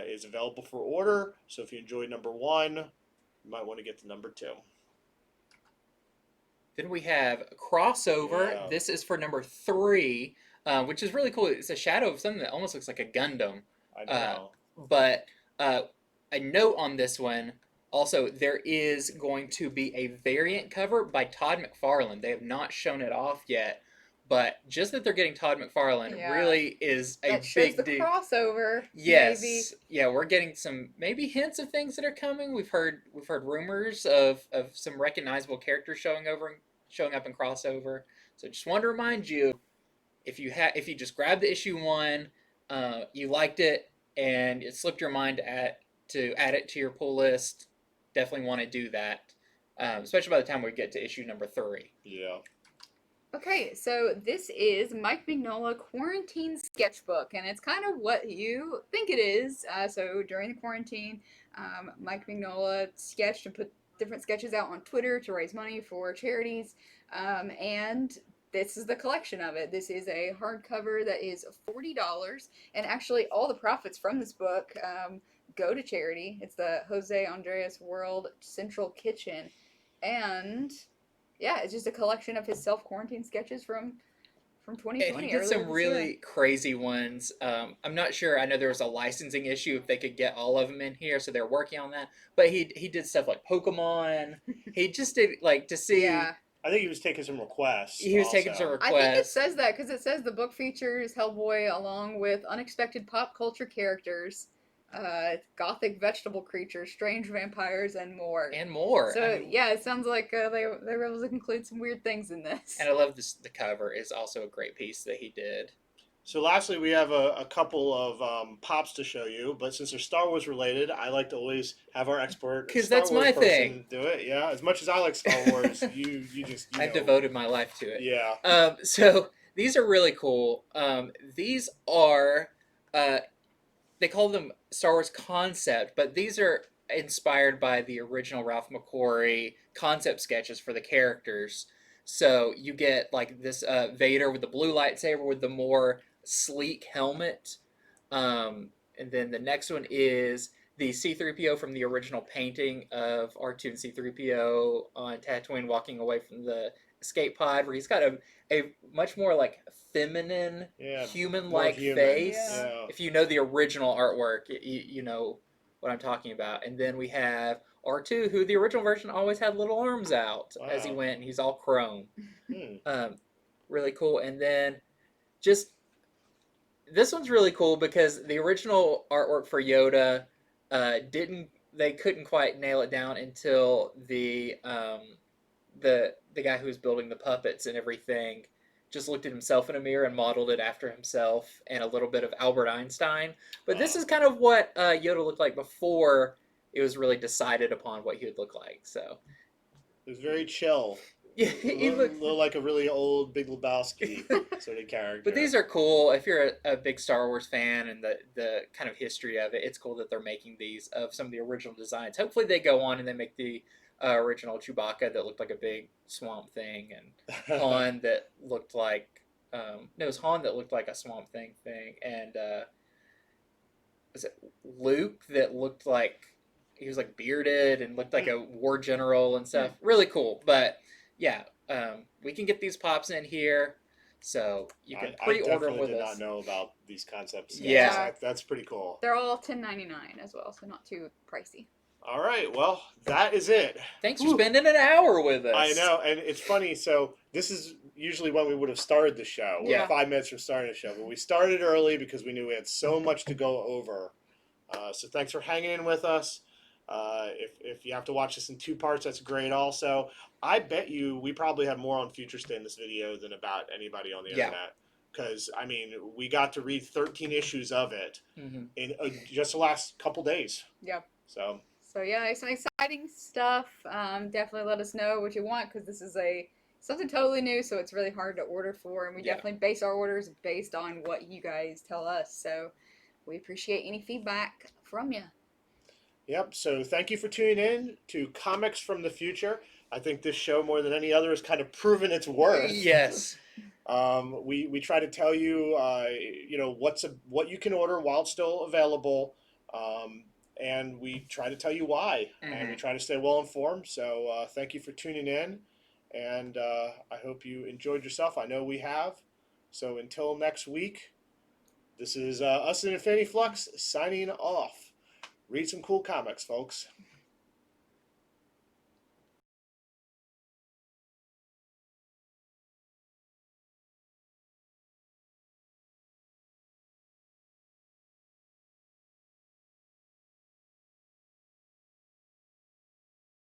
is available for order. So if you enjoyed number 1, you might want to get to number 2. Then we have Crossover. Yeah. This is for number 3, which is really cool. It's a shadow of something that almost looks like a Gundam. I know. But a note on this one, also, there is going to be a variant cover by Todd McFarlane. They have not shown it off yet, but just that they're getting Todd McFarlane Yeah. really is a That shows big the deal. crossover. Yes, Maybe. yeah, we're getting some maybe hints of things that are coming. We've heard rumors of some recognizable characters showing up in crossover. So just want to remind you, if you just grabbed the issue 1, you liked it and it slipped your mind to add it to your pull list, definitely want to do that, especially by the time we get to issue number 3. Yeah. Okay, so this is Mike Mignola Quarantine Sketchbook, and it's kind of what you think it is. So during the quarantine, Mike Mignola sketched and put different sketches out on Twitter to raise money for charities, and this is the collection of it. This is a hardcover that is $40, and actually all the profits from this book go to charity. It's the Jose Andres World Central Kitchen, and yeah, it's just a collection of his self-quarantine sketches from 2020. And he did earlier some this really year. crazy ones. I'm not sure. I know there was a licensing issue if they could get all of them in here, so they're working on that. But he did stuff like Pokemon. He just did like to see. Yeah, I think he was taking some requests. He was taking also. some I think it requests. says that because it says the book features Hellboy along with unexpected pop culture characters, gothic vegetable creatures, strange vampires, and more. And more. So I mean, yeah, it sounds like they were able to include some weird things in this. and I love this. The cover is also a great piece that he did. So lastly, we have a couple of pops to show you, but since they're Star Wars related, I like to always have our expert 'Cause Star that's Wars my person thing. do it. Yeah, as much as I like Star Wars, you just I've devoted my life to it. Yeah. So these are really cool. These are they call them Star Wars concept, but these are inspired by the original Ralph McQuarrie concept sketches for the characters. So you get like this Vader with the blue lightsaber with the more sleek helmet. And then the next one is the C3PO from the original painting of R2 and C3PO on Tatooine walking away from the escape pod, where he's got a much more like feminine, human-like face. Yeah. If you know the original artwork, you know what I'm talking about. And then we have R2, who the original version always had little arms out as he went, and he's all chrome. Really cool. And then just this one's really cool because the original artwork for Yoda they couldn't quite nail it down until the guy who was building the puppets and everything just looked at himself in a mirror and modeled it after himself and a little bit of Albert Einstein. But this is kind of what Yoda looked like before it was really decided upon what he would look like. So it was very chill. Yeah, he looked like a really old Big Lebowski sort of character. But these are cool. If you're a big Star Wars fan and the kind of history of it, it's cool that they're making these of some of the original designs. Hopefully they go on and they make the original Chewbacca that looked like a big swamp thing, and Han that looked like no, it was Han that looked like a swamp thing, and was it Luke that looked like he was like bearded and looked like a war general and stuff. Really cool. But yeah, we can get these pops in here, so you can pre-order them with us. I definitely did not know about these concepts. Yeah, that's pretty cool. They're all $10.99 as well, so not too pricey. All right, well, that is it. Thanks for spending an hour with us. I know, and it's funny. So this is usually when we would have started the show. We're 5 minutes from starting the show, but we started early because we knew we had so much to go over. So thanks for hanging in with us. If you have to watch this in 2 parts, that's great also. I bet you we probably have more on Future Stay in this video than about anybody on the internet. Because, I mean, we got to read 13 issues of it in just the last couple days. Yeah. So yeah, some exciting stuff. Definitely let us know what you want, because this is something totally new, so it's really hard to order for. And we definitely base our orders based on what you guys tell us. So we appreciate any feedback from you. Yep, so thank you for tuning in to Comics from the Future. I think this show, more than any other, has kind of proven its worth. Yes. We try to tell you, what you can order while it's still available, and we try to tell you why, and we try to stay well informed. So thank you for tuning in, and I hope you enjoyed yourself. I know we have. So until next week, this is us in Infinity Flux signing off. Read some cool comics, folks.